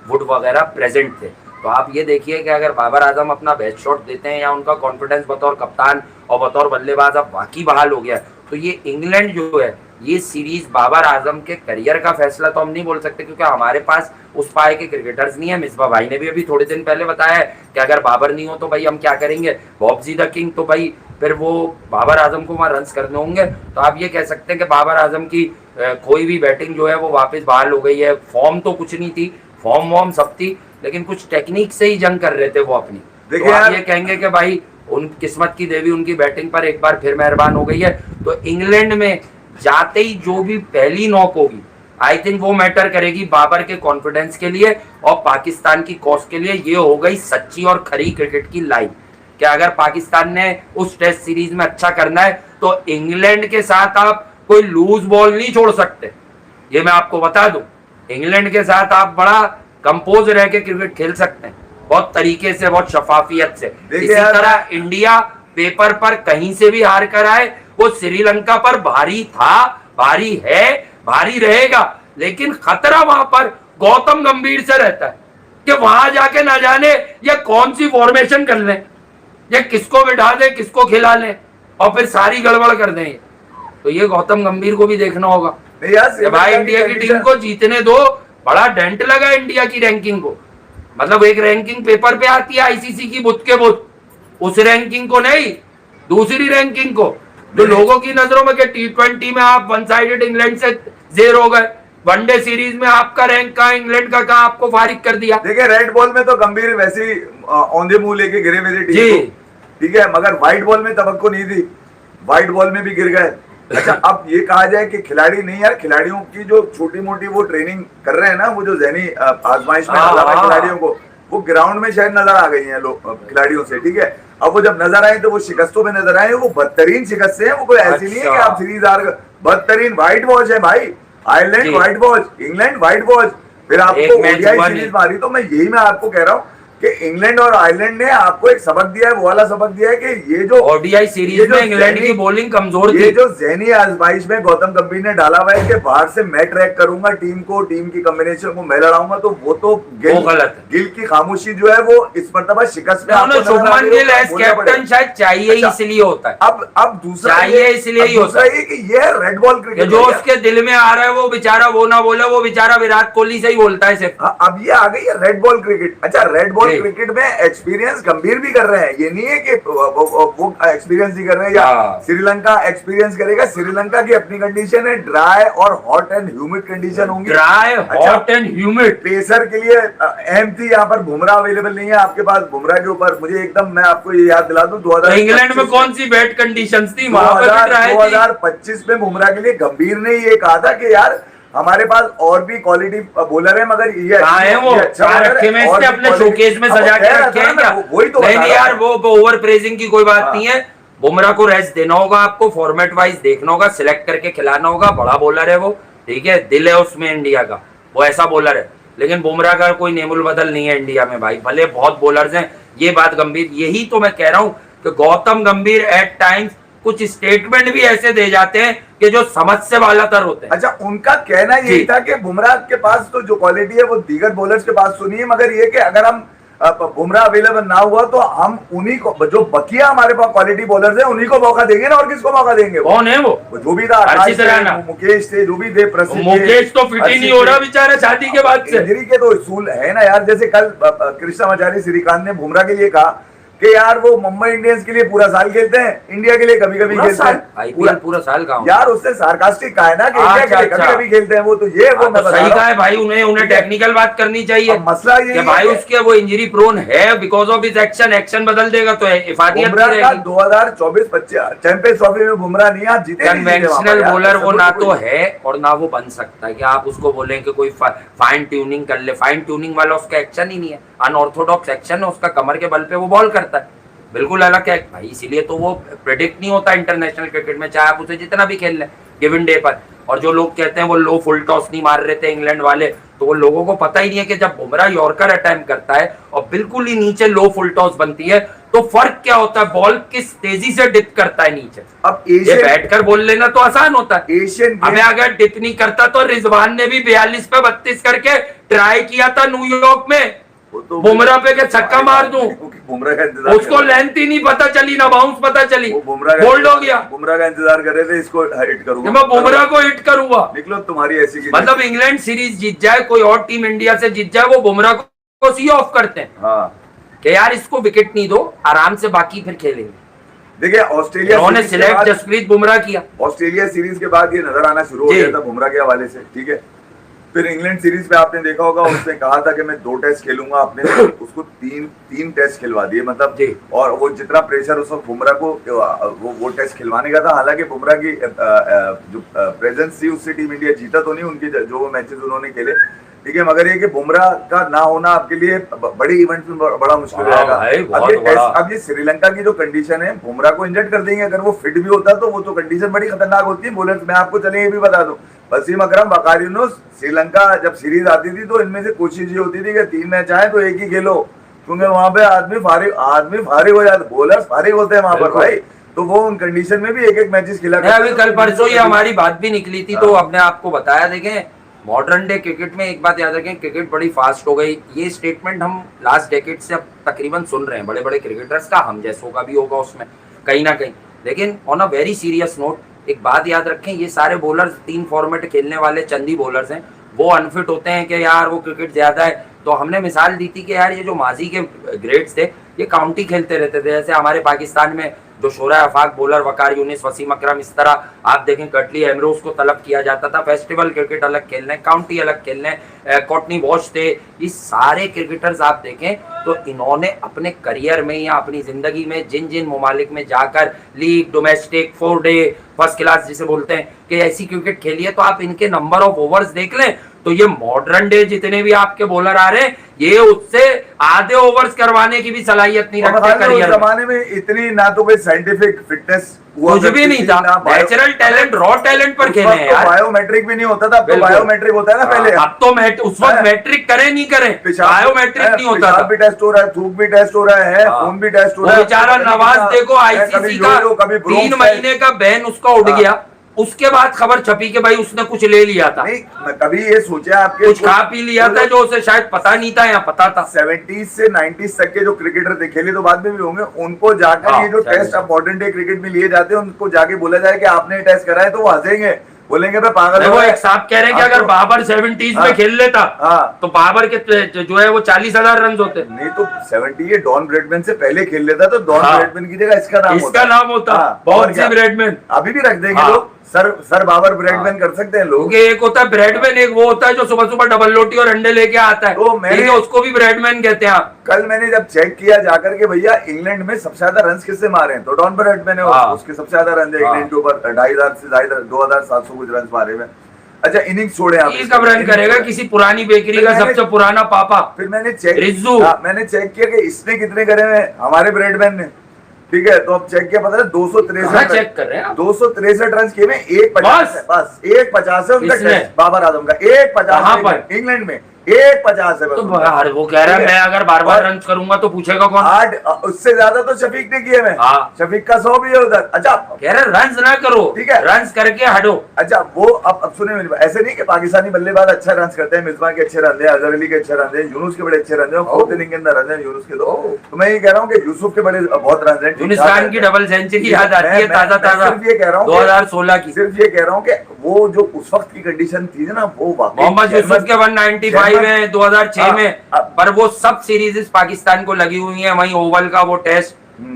वुड वगैरह प्रेजेंट थे। तो आप ये देखिए कि अगर बाबर आजम अपना बेस्ट शॉट देते हैं या उनका कॉन्फिडेंस बतौर कप्तान और बतौर बल्लेबाज अब वाकई बहाल हो गया, तो ये इंग्लैंड जो है ये सीरीज बाबर आजम के करियर का फैसला तो हम नहीं बोल सकते, क्योंकि हमारे पास उस पाए के क्रिकेटर्स नहीं है। मिसबा भाई ने भी अभी थोड़े दिन पहले बताया है कि अगर बाबर नहीं हो तो भाई हम क्या करेंगे, बॉब्जी द किंग, तो भाई फिर वो बाबर आजम को वहां रन्स करने होंगे। तो आप ये कह सकते हैं कि बाबर आजम की कोई भी बैटिंग जो है वो वापस बहाल हो गई है। फॉर्म तो कुछ नहीं थी, फॉर्म वॉर्म सब थी, लेकिन कुछ टेक्निक से ही जंग कर रहे थे वो अपनी। तो आप ये कहेंगे कि भाई उन किस्मत की देवी उनकी बैटिंग पर एक बार फिर मेहरबान हो गई है। तो इंग्लैंड में जाते ही जो भी पहली नॉक होगी, आई थिंक वो मैटर करेगी बाबर के कॉन्फिडेंस के लिए और पाकिस्तान की कॉज के लिए। ये हो गई सच्ची और खरी क्रिकेट की लाइन कि अगर पाकिस्तान ने उस टेस्ट सीरीज में अच्छा करना है तो इंग्लैंड के साथ आप कोई लूज बॉल नहीं छोड़ सकते। ये मैं आपको बता दूं, इंग्लैंड के साथ आप बड़ा कंपोज रह के क्रिकेट खेल सकते हैं, बहुत तरीके से, बहुत शफाफियत से। इसी तरह इंडिया पेपर पर कहीं से भी हार कर आए, वो श्रीलंका पर भारी था, भारी है, भारी रहेगा, लेकिन खतरा वहां पर गौतम गंभीर से रहता है कि वहां जाके ना जाने ये कौन सी फॉर्मेशन कर लें, ये किसको बिठा दे, किसको खिला लें और फिर सारी गड़बड़ कर दें। तो ये गौतम गंभीर को भी देखना होगा। भाई इंडिया की टीम को जीतने दो, बड़ा डेंट लगा इंडिया की रैंकिंग को। मतलब एक रैंकिंग पेपर पे आती है आईसीसी की बुत के बुत, उस रैंकिंग को नहीं, दूसरी रैंकिंग को। तो लोगों की नजरों में T20 में आप वन साइडेड इंग्लैंड से 0 हो गए, वनडे सीरीज में आपका रैंक कहां, इंग्लैंड का कहां, आपको फारिग कर दिया। देखिए रेड बॉल में तो गंभीर वैसे ही औंधे मुंह लेके गिरे हुए थे टीम को, ठीक है, मगर व्हाइट बॉल में तवक्को नहीं थी, व्हाइट बॉल में भी गिर गए। अच्छा अब ये कहा जाए कि खिलाड़ी नहीं यार, खिलाड़ियों की जो छोटी मोटी वो ट्रेनिंग कर रहे हैं ना, वो जो जहनी आजमाइश में डाला है खिलाड़ियों को, वो ग्राउंड में शायद नजर आ गई हैं लोग खिलाड़ियों से, ठीक है। अब वो जब नजर आए तो वो शिकस्तों में नजर आए, वो बदतरीन शिकस्त है, वो कोई ऐसी नहीं है कि आप सीरीज हार गए, बदतरीन व्हाइट वॉच है भाई। Ireland white watch, England white watch, फिर आपको ओडीआई सीरीज मारी। तो मैं आपको कह रहा हूँ कि इंग्लैंड और आयरलैंड ने आपको एक सबक दिया है, वो वाला सबक दिया है कि ये जो ओडीआई सीरीज में इंग्लैंड की बॉलिंग कमजोर थी, ये जो ज़हनी आजमाइश में गौतम गंभीर ने डाला हुआ है कि बाहर से मैं ट्रैक करूंगा टीम को, टीम की कॉम्बिनेशन को मैं लड़ाऊंगा, तो वो तो गिल की खामोशी जो है वो इस मरतबा शिकस्त में शुभमन गिल एज कैप्टन शायद चाहिए इसलिए होता है। अब दूसरा चाहिए इसलिए ही होता है कि ये रेड बॉल क्रिकेट जो उसके दिल में आ रहा है वो बेचारा वो ना बोले, वो बेचारा विराट कोहली से ही बोलता है सिर्फ। अब ये आ गई है रेड बॉल क्रिकेट। अच्छा रेड बॉल क्रिकेट में एक्सपीरियंस गंभीर भी कर रहे हैं, ये नहीं है कि वो एक्सपीरियंस ही कर रहे हैं या श्रीलंका एक्सपीरियंस करेगा। श्रीलंका की अपनी कंडीशन है, ड्राई और हॉट एंड ह्यूमिड कंडीशन होंगी, dry hot and humid. Pacer के लिए अहम थी, यहाँ पर बुमराह अवेलेबल नहीं है आपके पास। बुमराह के ऊपर मुझे एकदम, मैं आपको ये याद दिला दूं, 2000 इंग्लैंड में कौन सी बैड कंडीशंस थी, 2025 में बुमराह के लिए गंभीर ने ये कहा था कि यार हमारे पास और भी क्वालिटी बॉलर है, मगर ये है वो अच्छा अपने शोकेस में सजा के रखे हैं क्या? वही तो नहीं यार, वो ओवर प्रेजिंग की कोई बात नहीं है। बुमराह को रेस्ट देना होगा, आपको फॉर्मेट वाइज देखना होगा, सिलेक्ट करके खिलाना होगा। बड़ा बॉलर है वो, ठीक है, दिल है उसमें इंडिया का, वो ऐसा बॉलर है। लेकिन बुमराह का कोई नेमुल बदल नहीं है इंडिया में भाई, भले बहुत बॉलर्स हैं, ये बात गंभीर। यही तो मैं कह रहा हूँ कि गौतम गंभीर एट टाइम्स कुछ स्टेटमेंट भी ऐसे दे जाते हैं कि जो समझ से बालातर होते हैं। अच्छा उनका कहना यही था कि बुमराह के पास तो जो क्वालिटी है वो दीगर बॉलर्स के पास तो नहीं है, मगर ये कि अगर हम बुमराह अवेलेबल ना हुआ तो हम उन्हीं को, जो बकिया हमारे पास क्वालिटी बॉलर्स है, उन्हीं को मौका देंगे ना, और किसको मौका देंगे? कौन है वो जो भी था, मुकेश थे, जो भी थे, मुकेश तो फिट ही नहीं हो रहा बेचारा शादी के बाद से। इंजरी के तो इशूल है ना यार। जैसे कल कृष्णाचार्य श्रीकांत ने बुमराह के लिए कहा कि यार वो मुंबई इंडियंस के लिए पूरा साल खेलते हैं, इंडिया के लिए कभी कभी खेलते हैं, पूरा साल का यार। उससे सार्कास्टिक कहा है ना कि इंडिया के लिए कभी कभी खेलते हैं वो, तो ये वो सही कहा है भाई। उन्हें टेक्निकल बात करनी चाहिए। मसला ये भाई उसके वो इंजरी प्रोन है बिकॉज ऑफ हिज एक्शन बदल देगा तो इफादियत रहेगी। 2024-25 चैंपियंस ट्रॉफी में बुमराह नहीं आप जीते। कन्वेंशनल बॉलर वो ना तो है और ना वो बन सकता है कि आप उसको बोलें कि कोई फाइन ट्यूनिंग कर ले। फाइन ट्यूनिंग वाला उसका एक्शन ही नहीं है, अनऑर्थोडॉक्स एक्शन है उसका, कमर के बल पे वो बॉल करता है, बिल्कुल अलग है भाई। इसीलिए तो वो प्रेडिक्ट नहीं होता इंटरनेशनल क्रिकेट में, चाहे आप उसे जितना भी खेल लें गिवन डे पर। और जो लोग कहते हैं वो लो फुल टॉस नहीं मार रहे थे इंग्लैंड वाले, तो वो लोगों को पता ही नहीं है कि जब बुमराह यॉर्कर अटैम्प्ट करता है और बिल्कुल ही नीचे लो फुल टॉस बनती है तो फर्क क्या होता है, बॉल किस तेजी से डिप करता है नीचे। अब ये बैठकर बोल लेना तो आसान होता है, हमें अगर डिप नहीं करता तो रिजवान ने भी 42 पे 32 करके ट्राई किया था न्यूयॉर्क में, तो बुमराह पे के छक्का मार दूं, बुमराह का इंतजार, उसको लेंथ ही नहीं पता चली ना बाउंस पता चली, बोल्ड हो गया। बुमराह का इंतजार कर रहे थे, इसको हिट करूंगा, मैं बुमराह को हिट करूंगा। निकलो तुम्हारी ऐसी की, मतलब इंग्लैंड सीरीज जीत जाए, कोई और टीम इंडिया से जीत जाए, वो बुमराह को सी ऑफ करते हैं। हाँ कि यार इसको विकेट नहीं दो, आराम से बाकी फिर खेलेंगे। देखिए ऑस्ट्रेलिया उन्होंने सिलेक्ट जसप्रीत बुमराह किया। ऑस्ट्रेलिया सीरीज के बाद ये नजर आना शुरू हो गया था बुमराह के हवाले से, ठीक है। फिर इंग्लैंड सीरीज पे आपने देखा होगा, उसने कहा था कि मैं 2 टेस्ट खेलूंगा, अपने उसको तीन टेस्ट खिलवा दिए, मतलब, और वो जितना प्रेशर उस वक्त बुमराह को वो टेस्ट खिलवाने का था। हालांकि बुमराह की जो प्रेजेंस थी उससे टीम इंडिया जीता तो नहीं, उनके जो मैचेस उन्होंने खेले, ठीक है, मगर ये कि बुमराह का ना होना आपके लिए बड़ी इवेंट में बड़ा मुश्किल रहेगा। अब ये श्रीलंका की जो कंडीशन है, बुमराह को इंजर्ड कर देंगे, अगर वो फिट भी होता तो वो तो कंडीशन बड़ी खतरनाक होती है। बोलर मैं आपको चले ये भी बता दूं, वसीम अकरम, वकार यूनुस, श्रीलंका जब सीरीज आती थी तो इनमें से कोशिश ये होती थी कि 3 मैच आए तो एक ही खेलो, क्योंकि वहां पे आदमी फारिग हो जाते, बॉलर फारिग होते हैं वहां पर भाई, तो वो उन कंडीशन में भी एक मैचेस खेला। अभी कल परसों ये हमारी बात भी निकली थी, तो अपने आपको बताया। देखें मॉडर्न डे क्रिकेट में एक बात याद रखें, क्रिकेट बड़ी फास्ट हो गई। ये स्टेटमेंट हम लास्ट डेकेड से अब तकरीबन सुन रहे हैं बड़े बड़े क्रिकेटर्स का, हम जैसों का भी होगा उसमें कहीं ना कहीं। लेकिन on a very serious note एक बात याद रखें, ये सारे बॉलर्स 3 फॉर्मेट खेलने वाले चंदी बॉलर्स हैं, वो अनफिट होते हैं कि यार वो क्रिकेट ज्यादा है। तो हमने मिसाल दी थी कि यार ये जो माजी के ग्रेड्स थे ये काउंटी खेलते रहते थे, जैसे हमारे पाकिस्तान में जो शोरा अफाक बॉलर, वकार यूनिस, वसीम अकरम, इस तरह आप देखें कटली एमरोज को तलब किया जाता था। फेस्टिवल क्रिकेट अलग खेलने, काउंटी अलग खेलने, कॉटनी वॉश थे, ये सारे क्रिकेटर्स आप देखें तो इन्होंने अपने करियर में या अपनी जिंदगी में जिन जिन ममालिक में जाकर league, domestic, 4 day, first class जिसे बोलते हैं कि ऐसी क्रिकेट खेली है, तो आप इनके नंबर ऑफ ओवर्स देख लें तो ये मॉडर्न डे जितने भी आपके बॉलर आ रहे हैं ये उससे आधे ओवर्स करवाने की भी सलाहियत नहीं रखते करियर में। जमाने में इतनी ना तो कोई साइंटिफिक फिटनेस कुछ भी नहीं था, नेचुरल टैलेंट, रॉ टैलेंट पर खेले हैं यार। बायोमेट्रिक भी नहीं होता था, अब तो बायोमेट्रिक होता है ना पहले। अब तो उस वक्त मैट्रिक करें नहीं करें, बायोमेट्रिक नहीं होता था। भी टेस्ट हो रहा है, थूक भी टेस्ट हो रहा है, खून भी टेस्ट हो रहा है। बेचारा नवाज देखो आईसीसी का 3 महीने का बैन उसका उड़ गया, उसके बाद खबर छपी कि भाई उसने कुछ ले लिया था। नहीं कभी ये सोचा आपके कुछ खा पी लिया था जो उसे शायद पता नहीं था या पता था। 70s से 90s तक के जो क्रिकेटर थे, खेले तो बाद में भी होंगे, उनको जाकर ये जो टेस्ट अब मॉडर्न डे क्रिकेट में लिए जाते हैं, उनको जाके बोला जाए कि आपने टेस्ट कराया तो वो हंसेंगे, बोलेंगे मैं पागल। वो एक साहब कह रहे हैं कि अगर बाबर 70s में खेल लेता तो बाबर के जो है वो 40,000 रन होते। नहीं तो 70 ये डॉन ब्रैडमैन से पहले खेल लेता तो डॉन ब्रैडमैन की जगह इसका नाम होता। बहुत सी ब्रैडमैन अभी भी रख देंगे लोग, सर बाबर ब्रैडमैन कर सकते हैं लोग। एक होता है ब्रैडमैन, एक वो होता है जो सुबह सुबह डबल रोटी और अंडे लेके आता है, तो मैंने उसको भी ब्रैडमैन कहते हैं। कल मैंने जब चेक किया जाकर के भैया इंग्लैंड में सबसे ज्यादा रन किससे मारे हैं, तो डॉन ब्रैडमैन है, उसके सबसे ज्यादा रन है इंग्लैंड के ऊपर, 2,500 से ज्यादा 2,700 कुछ रन मारे में। अच्छा इनिंग्स छोड़े आप, कब रन करेगा किसी पुरानी बेकरी का सबसे पुराना पापा। फिर मैंने चेक किया कि इसने कितने करे हैं हमारे ब्रैडमैन ने, ठीक है, तो अब चेक किया, पता है 263 चेक कर रहे हैं 263 रन किए में 150 है, बस 150 है उनका बाबर आजम का, 150 इंग्लैंड में 150 है। तो वो कह रहा है मैं अगर बार रन करूंगा तो पूछेगा कौन? 8 उससे ज्यादा तो शफीक ने किए में, शफीक का 100 भी है उधर। अच्छा कह रहे रन ना करो, ठीक है, रन करके हटो। अच्छा वो अब सुने मेरी बात, ऐसे नहीं कि पाकिस्तानी बल्लेबाज अच्छा रन करते हैं, मिसबा के अच्छे रन है, अजहर अली के अच्छे रन है, यूनुस के बड़े अच्छे रन है, फोर्थ इनिंग के अंदर रन है यूनुस के, तो मैं ये कह रहा हूँ कि यूसुफ के बड़े बहुत रन है। यूनुस खान की डबल सेंचुरी याद आती है ताजा, सिर्फ ये कह रहा हूँ 2016 की, सिर्फ ये कह रहा हूँ कि वो जो उस वक्त की कंडीशन थी ना, वो मोहम्मद यूसुफ के 195 है 2006 में, पर वो सब सीरीज पाकिस्तान को लगी हुई है। वहीं ओवल का वो टेस्ट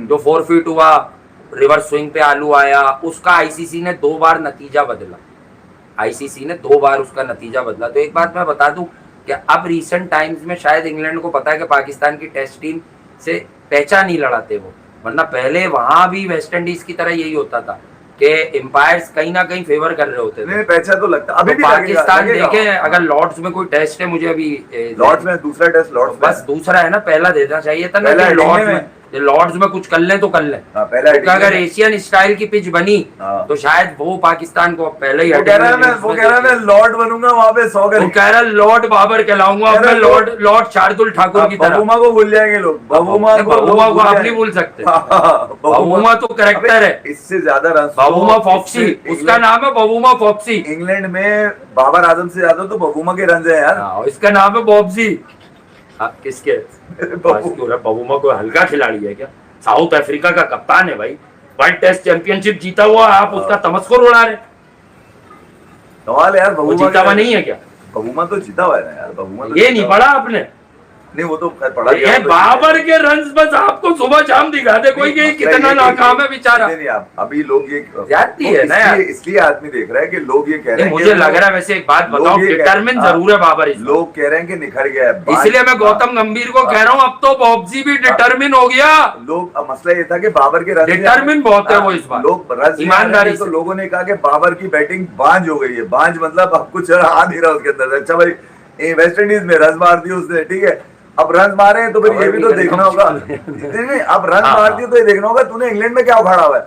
जो 4 फीट हुआ, रिवर्स स्विंग पे आलू आया, उसका आईसीसी ने 2 बार नतीजा बदला, आईसीसी ने 2 बार उसका नतीजा बदला। तो एक बात मैं बता दूं कि अब रिसेंट टाइम्स में शायद इंग्लैंड को पता है कि पाकिस्तान की टेस्ट टीम से पहचान नहीं लड़ाते वो, वरना पहले वहां भी वेस्ट इंडीज की तरह यही होता था कि एम्पायर्स कहीं ना कहीं फेवर कर रहे होते थे। नहीं पैसा तो लगता अभी भी पाकिस्तान देखे, अगर लॉर्ड्स में कोई टेस्ट है, मुझे अभी लॉर्ड्स में दूसरा टेस्ट, लॉर्ड्स बस दूसरा है ना, पहला देना चाहिए था ना, लॉर्ड्स में कुछ कर ले तो कर ले। तो अगर एशियन स्टाइल की पिच बनी तो शायद वो पाकिस्तान को पहले ही वो कह रहा है मैं लॉर्ड बनूंगा वहां पे, 100 वो कह रहा है लॉर्ड बाबर कहलाऊंगा, मैं लॉर्ड शार्दुल ठाकुर की तरह। बबूमा को भूल जाएंगे लोग, बबूमा को आप नहीं भूल सकते, बबूमा तो कैरेक्टर है, इससे ज्यादा रन बबूमा फॉक्सी, उसका नाम है बबूमा फॉक्सी। इंग्लैंड में बाबर आजम से ज्यादा तो बबूमा के रन है यार, इसका नाम है बॉब्जी। किसके बबूमा कोई हल्का खिलाड़ी है क्या? साउथ अफ्रीका का कप्तान है भाई, वर्ल्ड टेस्ट चैंपियनशिप जीता हुआ, आप उसका तमस्कुर उड़ा रहे। सवाल यार, बबूमा जीता हुआ नहीं है क्या? बबूमा तो जीता हुआ है ना यार, बबूमा तो ये नहीं पढ़ा आपने? नहीं वो तो पढ़ा ये बाबर के रन्स बस आपको सुबह शाम दिखा दे कोई कि कितना नाकाम है बेचारा। नहीं अभी लोग ये जाती है ना यार, इसलिए आदमी देख रहा है कि लोग ये कह रहे हैं, मुझे लग रहा है वैसे एक बात बताओ, डिटरमिन जरूर है बाबर, लोग कह रहे हैं कि निखर गया है, इसलिए मैं गौतम गंभीर को कह रहा हूँ अब तो बॉब्जी भी डिटरमिन हो गया। लोग मसला ये था कि बाबर के रन डिटरमिन बहुत है वो इस बार, लोग रन ईमानदारी तो लोगों ने कहा कि बाबर की बैटिंग बांझ हो गई है, बांझ मतलब अब कुछ आ नहीं रहा उसके अंदर। अच्छा भाई वेस्ट इंडीज में रन मार दिए उसने, ठीक है, अब रन मारे हैं तो फिर ये भी तो देखना होगा, नहीं अब रन मार दिए तो ये देखना होगा तूने इंग्लैंड में क्या उखाड़ा हुआ है,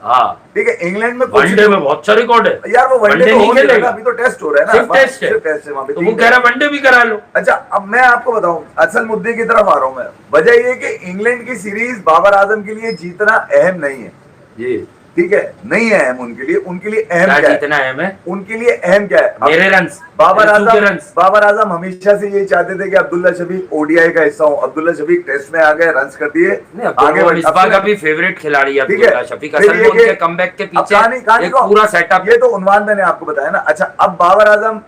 ठीक है, इंग्लैंड में वनडे में बहुत अच्छा रिकॉर्ड है यार, वो वनडे तो हो नहीं रहा, अभी तो टेस्ट हो रहा है ना, सिर्फ टेस्ट है वहां पे, तो वो कह रहा वनडे भी करा लो। अच्छा अब मैं आपको बताऊं, असल मुद्दे की तरफ आ रहा हूं मैं, वजह ये कि इंग्लैंड की सीरीज बाबर आजम के लिए जीतना अहम नहीं है जी, ठीक है, नहीं है अहम उनके लिए अहम क्या जीतना अहम है, उनके लिए अहम क्या है, मेरे रन्स, बाबर आजम हमेशा से ये चाहते थे कि अब्दुल्ला शफीक ओडीआई का हिस्सा हो, अब्दुल्ला शफीक टेस्ट में आ गए, रन्स कर दिए, आगे मिसबाह का भी फेवरेट खिलाड़ी है अब्दुल्ला शफीक, असल में उनके कमबैक के पीछे एक पूरा सेटअप, ये तो उन्वान मैंने आपको बताया ना। अच्छा अब बाबर आजम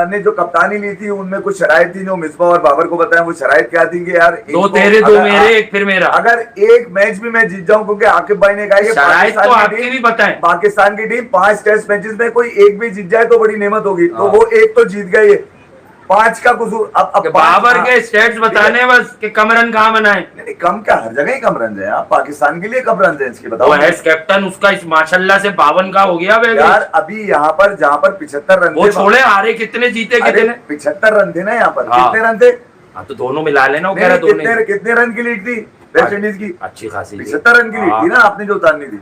ने जो कप्तानी ली थी उनमें कुछ शराइत थी जो मिसबा और बाबर को बताया, वो शराइत क्या थी कि यार दो तेरे दो मेरे एक फिर मेरा, अगर एक मैच भी मैं जीत जाऊं, क्योंकि आकिब भाई ने कहा कि पाकिस्तान की टीम 5 टेस्ट मैचेस में कोई एक भी जीत जाए तो बड़ी नेमत होगी, तो वो एक तो जीत गए, 5 का कसूर। अब बाबर के स्टेट्स बताने बस कि कम रन कहाँ बनाए, नहीं कम क्या, हर जगह ही कम रन है, पाकिस्तान के लिए कम रन है इसके बताओ, एज कैप्टन उसका इस माशाल्लाह से 52 का हो गया यार। अभी यहाँ पर जहाँ पर 75 रन वो छोड़े, हारे कितने जीते कितने, 75 रन थे ना यहाँ पर, कितने रन थे, तो दोनों मिला लेना, वो कह रहा कितने रन की लीड थी वेस्ट इंडीज की, अच्छी खासी 75 रन की लीड थी ना, आपने जो उतारनी थी,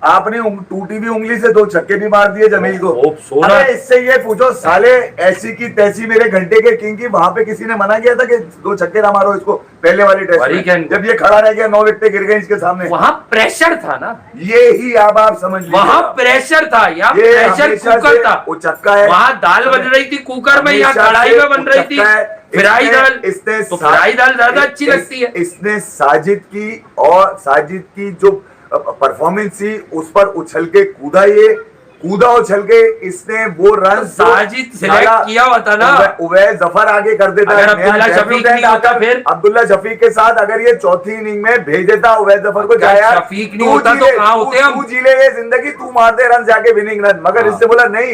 आपने टूटी भी उंगली से 2 छक्के भी मार दिए जमील को। अरे इससे ये पूछो साले, ऐसी की तैसी मेरे घंटे के किंग की, वहां पे किसी ने मना किया था कि 2 छक्के ना मारो इसको पहले वाली टेस्ट में, जब ये खड़ा रह गया 9 विकेटें गिर गई इसके सामने, वहां प्रेशर था ना, ये ही अब आप समझ लीजिए, वहां प्रेशर था, यहाँ प्रेशर कुकर था, वो चक्का है, वहां दाल बन रही थी कुकर में, यहाँ कढ़ाई में बन रही थी फ्राई दाल, इसने तो फ्राई दाल ज्यादा अच्छी लगती है। इसने साजिद की जो परफॉर्मेंस थी उस पर उछल के कूदा उछल के इसने वो रन, तो साजिद सिलेक्ट किया हुआ था ना, उवैस जफर आगे कर देता, अगर अब्दुल्ला शफीक नहीं होता, फिर अब्दुल्ला शफीक के साथ अगर ये चौथी इनिंग में भेज देता उवैस जफर को, जाया शफीक नहीं होता तो कहां होते हम, तू जी ले ये जिंदगी, तू मार दे रन जाके विनिंग रन, मगर इससे बोला नहीं,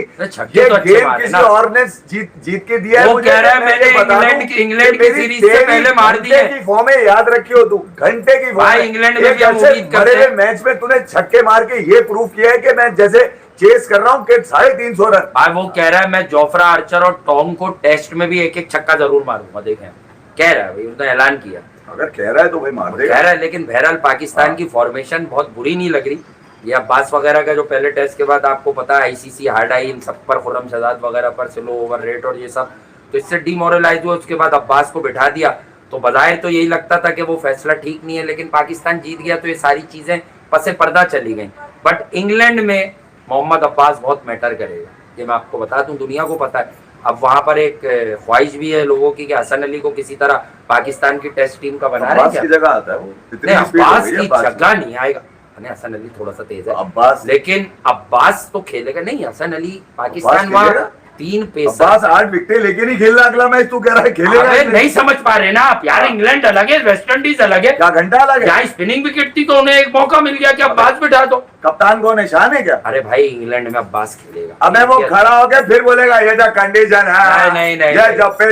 ये गेम किसी और ने जीत के दिया है, वो कह रहा है मैंने इंग्लैंड की सीरीज से पहले मार दी है, की फॉर्म है, याद रखियो तू, घंटे की भाई इंग्लैंड में भी हम उम्मीद करते हैं, मैच में तूने छक्के मार के ये प्रूव किया है कि मैं जैसे चेस कर रहा हूँ कि 350 रन। भाई वो कह रहा है मैं जोफ्रा आर्चर और टॉम को टेस्ट में भी एक छक्का जरूर मारूंगा, देखें कह रहा है भाई, उसने ऐलान किया, अगर कह रहा है तो भाई मार देगा, कह रहा है, लेकिन बहरहाल पाकिस्तान की फॉर्मेशन बहुत बुरी नहीं लग रही, ये अब्बास वगैरह का जो पहले टेस्ट के बाद आपको पता है आईसीसी हार्ड आई इन सब पर, खुर्रम शहजाद वगैरह पर स्लो ओवर रेट और ये सब, तो इससे डिमोरलाइज हुआ, उसके बाद अब्बास को बिठा दिया, तो बजाय तो यही लगता था कि वो फैसला ठीक नहीं है, लेकिन पाकिस्तान जीत गया तो ये सारी चीजें पसे पर्दा चली गई। बट इंग्लैंड में मोहम्मद अब्बास बहुत मैटर करेगा, ये मैं आपको बता दूं, दुनिया को पता है। अब वहां पर एक ख्वाहिश भी है लोगों की कि हसन अली को किसी तरह पाकिस्तान की टेस्ट टीम का बना रहे हैं, जगह आता है वो, अब्बास की जगह नहीं आएगा, हसन अली थोड़ा सा तेज है अब्बास, लेकिन अब्बास तो खेलेगा नहीं, हसन अली पाकिस्तान वहां 3 पेसर, 8 विकेटें लेके नहीं खेल रहा अगला मैच, तू कह रहा है खेलेगा, नहीं समझ पा रहे ना आप यार, इंग्लैंड अलग है, वेस्ट इंडीज अलग है, क्या घंटा अलग है, यहाँ स्पिनिंग विकेट थी तो उन्हें एक मौका मिल गया कि अब्बास बिठा दो, कप्तान कौन है, शान है क्या? अरे भाई इंग्लैंड में अब्बास खेलेगा, अब वो खड़ा हो गया फिर बोलेगा ये जो कंडीशन है, नहीं ये जब पे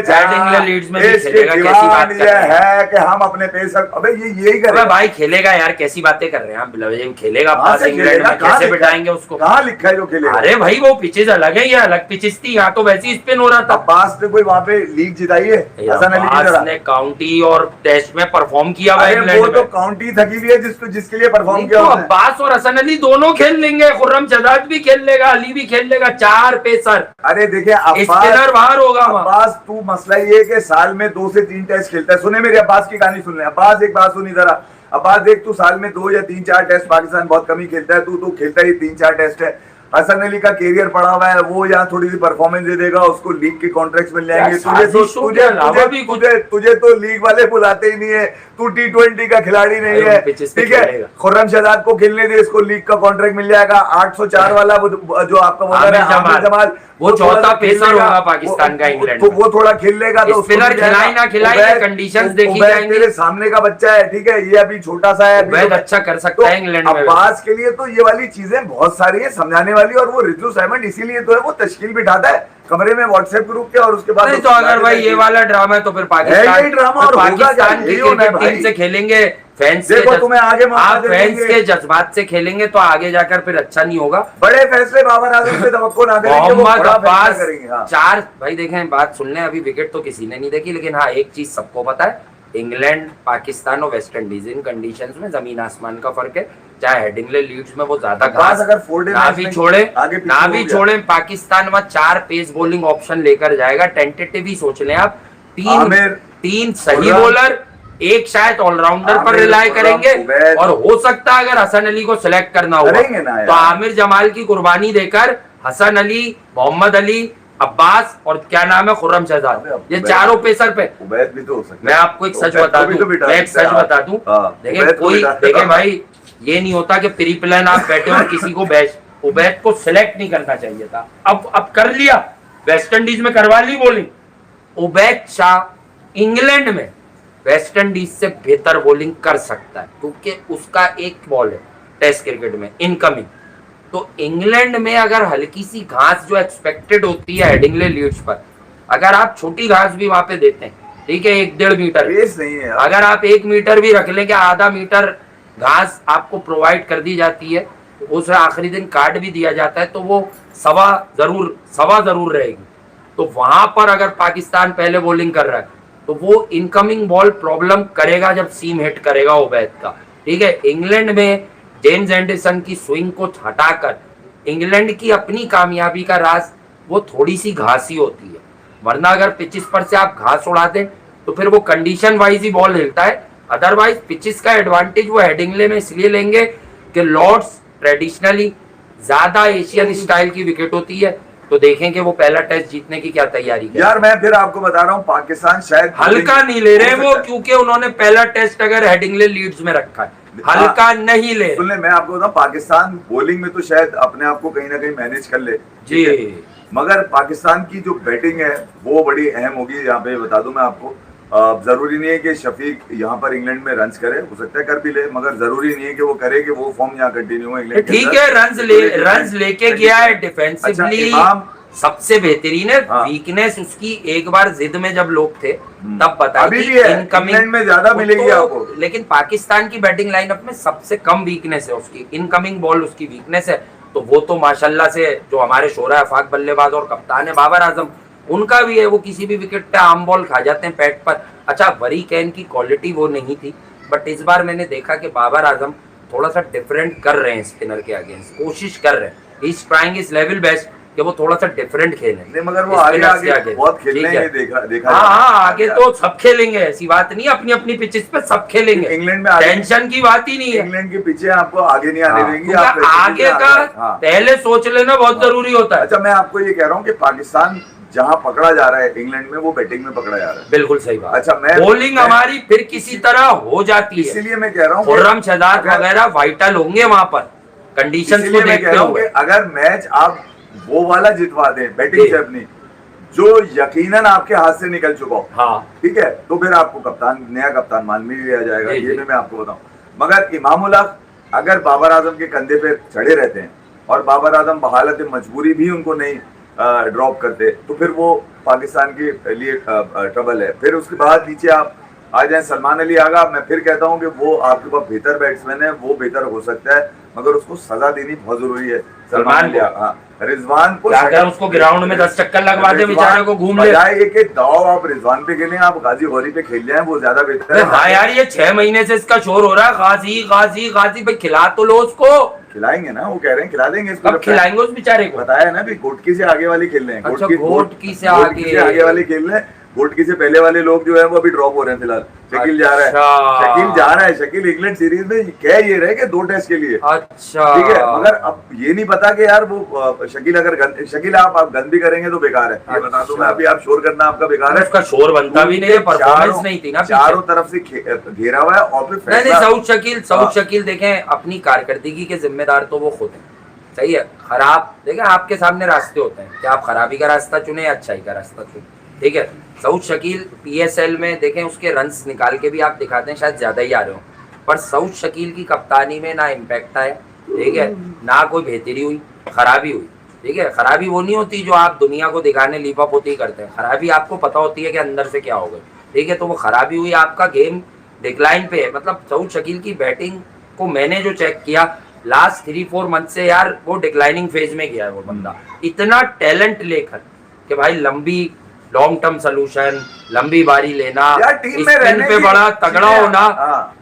लीड्स में खेलेगा, कैसी बात कर रहे हैं कि हम अपने पेसर, अबे ये यही करेगा भाई, खेलेगा यार, कैसी बातें कर रहे हैं आप, खेलेगा अब्बास इंग्लैंड में, कैसे बिठाएंगे उसको, कहाँ लिखा है जो खेलेगा? अरे भाई वो पिचेज अलग है, ये अलग पिचेज थी, यहाँ तो वैसे स्पिन हो रहा था। अब्बास ने कोई वहाँ पे लीग जिताई है, हसन अली की तरह ने काउंटी और टेस्ट में परफॉर्म किया, वो तो काउंटी थकी हुई है जिसके लिए परफॉर्म किया, अब्बास और हसन अली दोनों खेल लेंगे, खुर्रम शहजाद भी खेल लेगा, अली भी खेल लेगा, 4 पेसर। अरे देखिए स्पिनर बाहर होगा अब्बास, तू मसला ये कि साल में 2 से 3 टेस्ट खेलता है, सुने मेरी अब्बास की कहानी सुन ले, अब्बास एक बात सुनी जरा, अब्बास देख तू साल में 2 या 3-4 टेस्ट, पाकिस्तान बहुत कम ही खेलता है, तू खेलता ही 3-4 टेस्ट है, हसन अली का कैरियर पड़ा हुआ है, वो यहाँ थोड़ी सी परफॉर्मेंस दे देगा, उसको लीग के कॉन्ट्रैक्ट्स मिल जाएंगे। तुझे तो लीग वाले बुलाते ही नहीं है, तू T20 का खिलाड़ी नहीं है, ठीक है। खुर्रम शहजाद को खेलने दे, इसको लीग का कॉन्ट्रैक्ट मिल जाएगा। 804 वाला जो आपका बॉलर है आमिर जमाल, वो चौथा पेसर होगा पाकिस्तान का इंग्लैंड तो वो थोड़ा खेल लेगा, तो स्पिनर खिलाई ना खिलाई कंडीशंस देखी जाएंगी। तेरे सामने का बच्चा है, ठीक है, ये अभी छोटा सा है, बहुत अच्छा कर सकता है इंग्लैंड में। अब्बास के लिए तो ये वाली चीजें बहुत सारी है समझाने वाली, और वो रिजू साइमंड इसीलिए तो है वो तश्कील बिठाता है कमरे में व्हाट्सएप ग्रुप के, और उसके बाद तो अगर भाई ये वाला ड्रामा है तो फिर पाकिस्तान ड्रामा और पाकिस्तान की टीम से खेलेंगे, फैंस के जज्बात से खेलेंगे तो आगे जाकर फिर अच्छा नहीं होगा। बड़े फैसले बाबर आजम से तवक्को ना करेंगे, मोहम्मद अब्बास 4 भाई देखें, बात सुन लें, अभी विकेट तो किसी ने नहीं देखी, लेकिन हाँ एक चीज सबको पता है, इंग्लैंड, पाकिस्तान और वेस्ट इंडीज इन कंडीशंस में जमीन आसमान का फर्क है। चाहे हेडिंगले लीड्स में वो ज्यादा घास ना भी छोड़े पाकिस्तान में 4 पेस बॉलिंग ऑप्शन लेकर जाएगा। टेंटेटिव ही सोच लें आप, 3 सही बॉलर, एक शायद ऑलराउंडर पर रिलाय करेंगे, और हो सकता है अगर हसन अली को सिलेक्ट करना हुआ तो आमिर जमाल की कुर्बानी देकर हसन अली, मोहम्मद अली, अब्बास और क्या नाम है खुर्रम शहजाद, ये चारों पेसर पे उबैद भी तो हो सकता है। मैं आपको एक सच बता दूं, देखें भाई, ये नहीं होता कि प्री प्लान आप बैठे और किसी को उबैद को सिलेक्ट नहीं करना चाहिए था, अब कर लिया, वेस्ट इंडीज में करवा ली बॉलिंग। उबैद शाह इंग्लैंड में वेस्ट इंडीज से बेहतर बॉलिंग कर सकता है, क्योंकि उसका एक बॉल है टेस्ट क्रिकेट में इनकमिंग। तो इंग्लैंड में अगर हल्की सी घास जो एक्सपेक्टेड होती है हेडिंगले लीड्स पर, अगर आप छोटी घास भी वहां पे देते हैं, ठीक है, 1-1.5 मीटर नहीं है, अगर आप 1 मीटर भी रख लेंगे, आधा मीटर घास आपको प्रोवाइड कर दी जाती है, उसे आखिरी दिन काट भी दिया जाता है, तो वो सवा जरूर रहेगी। तो वहां पर अगर पाकिस्तान पहले बॉलिंग कर रहा है तो वो इनकमिंग बॉल प्रॉब्लम करेगा जब सीम हिट करेगा उबैद का, ठीक है। इंग्लैंड में जेम्स एंडरसन की स्विंग को हटाकर इंग्लैंड की अपनी कामयाबी का राज वो थोड़ी सी घास ही होती है, वरना अगर पिचिस पर से आप घास उड़ा दें तो फिर वो कंडीशन वाइज ही बॉल हिलता है। अदरवाइज पिचिस का एडवांटेज वो हेडिंगले में इसलिए लेंगे कि लॉर्ड्स ट्रेडिशनली ज्यादा एशियन स्टाइल की विकेट होती है, तो देखेंगे वो पहला टेस्ट जीतने की क्या तैयारी है। यार मैं फिर आपको बता रहा हूँ, पाकिस्तान शायद हल्का नहीं ले रहे वो, क्योंकि उन्होंने पहला टेस्ट अगर हेडिंगले लीड्स में रखा है, हल्का नहीं ले। सुन ले, मैं आपको बताऊं, पाकिस्तान बॉलिंग में तो शायद अपने आप को कहीं ना कहीं मैनेज कर ले जी, मगर पाकिस्तान की जो बैटिंग है वो बड़ी अहम होगी। यहाँ पे बता दूं मैं आपको, जरूरी नहीं है कि शफीक यहाँ पर इंग्लैंड में रन्स करे, हो सकता है कर भी ले, मगर जरूरी नहीं है कि वो करे कि वो फॉर्म यहाँ कंटिन्यू हो इंग्लैंड। ठीक है, रन्स लेके गया है, डिफेंसिवली सबसे बेहतरीन है। वीकनेस उसकी एक बार जिद में जब लोग थे तब बता दी इनकमिंग में ज्यादा मिलेगी आपको, लेकिन पाकिस्तान की बैटिंग लाइनअप में सबसे कम वीकनेस है उसकी, इनकमिंग बॉल उसकी वीकनेस है। तो वो तो माशाल्लाह से जो हमारे शोरा आफाक बल्लेबाज और कप्तान है बाबर आजम, उनका भी है, वो किसी भी विकेट पे आम बॉल खा जाते हैं पैट पर। अच्छा, वरी कैन की क्वालिटी वो नहीं थी, बट इस बार मैंने देखा कि बाबर आजम थोड़ा सा डिफरेंट कर रहे हैं स्पिनर के अगेंस्ट, कोशिश कर रहे हैं, he is trying his level best कि वो थोड़ा सा डिफरेंट खेलें। मगर वो आगे बहुत खेलने हैं, देखा हाँ, आगे तो सब खेलेंगे, ऐसी बात नहीं, अपनी अपनी पिचेस पे सब खेलेंगे। इंग्लैंड में टेंशन की बात ही नहीं है, इंग्लैंड की पिचे आपको आगे नहीं आने देंगी, आगे का पहले सोच लेना बहुत जरूरी होता है। अच्छा, मैं आपको ये कह रहा हूँ कि पाकिस्तान जहाँ पकड़ा जा रहा है इंग्लैंड में, वो बैटिंग में पकड़ा जा रहा है। बिल्कुल सही बात। अच्छा, बॉलिंग हमारी फिर किसी तरह हो जाती है, इसीलिए मैं कह रहा हूँ खुर्रम शहजाद वगैरह वाइटल होंगे वहां पर कंडीशंस को देखते हुए। अगर मैच आप वो वाला जितवा दें बैटिंग से अपनी, जो यकीनन आपके हाथ से निकल चुका हो, हाँ, ठीक है, तो फिर आपको नया कप्तान मान भी लिया जाएगा, ये भी मैं आपको बताऊं। मगर इमामुल हक अगर बाबर आजम के कंधे पे चढ़े रहते हैं और बाबर आजम बहालत मजबूरी भी उनको नहीं ड्रॉप करते, तो फिर वो पाकिस्तान के लिए ट्रबल है। फिर उसके बाद नीचे आप आ जाए, सलमान अली आगा, मैं फिर कहता हूं कि वो आपके पास बेहतर बैट्समैन है, वो बेहतर हो सकता है, मगर उसको सजा देनी बहुत जरूरी है। सलमान रिजवान को अगर उसको ग्राउंड में 10 चक्कर लगवा दे, बेचारे को घूम ले, एक दाव आप रिजवान पे खेलें, आप गाजी गौरी पे खेल जाए, वो ज्यादा बेहतर है। हाँ यार, ये 6 महीने से इसका शोर हो रहा है, गाजी गाजी गाजी, भाई खिला तो लो उसको। खिलाएंगे ना, वो कह रहे हैं खिला देंगे इसको। अब खिलाएंगे उस बेचारे को, बताया ना भी, घोटकी से आगे वाली खेल रहे हैं, घोटकी से आगे वाली खेल रहे हैं, वोटकी से पहले वाले लोग जो है वो अभी ड्रॉप हो रहे हैं फिलहाल। शकील जा रहा है, शकील जा रहा है, शकील इंग्लैंड सीरीज में कह ये रहे कि 2 टेस्ट के लिए। अच्छा ठीक है, मगर अब ये नहीं पता कि यार वो शकील अगर शकील आप गंद भी करेंगे तो बेकार है, ये बता दूं मैं अभी। आप शोर करना आपका बेकार है, उसका शोर बनता भी नहीं है, परफॉर्मेंस नहीं थी ना, चारों तरफ से घेरा हुआ है। और फिर नहीं सऊद शकील देखें, अपनी कारकर्दगी के जिम्मेदार तो वो खुद हैं, सही है। खराब देखें, आपके सामने रास्ते होते हैं कि आप खराबी का रास्ता चुने या अच्छाई का रास्ता चुने, ठीक है। सऊद शकील PSL में देखें, उसके रन्स निकाल के भी आप दिखाते हैं शायद ज्यादा ही आ रहे हो, पर सऊद शकील की कप्तानी में ना इम्पैक्ट आया, ठीक है, ना कोई बेहतरी हुई, खराबी हुई, ठीक है। खराबी वो नहीं होती जो आप दुनिया को दिखाने लीपअप होती करते हैं, खराबी आपको पता होती है कि अंदर से क्या होगा, ठीक है। तो वो खराबी हुई, आपका गेम डिक्लाइन पे है। मतलब सऊद शकील की बैटिंग को मैंने जो चेक किया लास्ट 3-4 मंथ से, यार वो डिक्लाइनिंग फेज में गया है वो बंदा। इतना टैलेंट लेकर कि भाई लंबी लॉन्ग टर्म सोल्यूशन, लंबी बारी लेना, स्पिन पे बड़ा तगड़ा होना,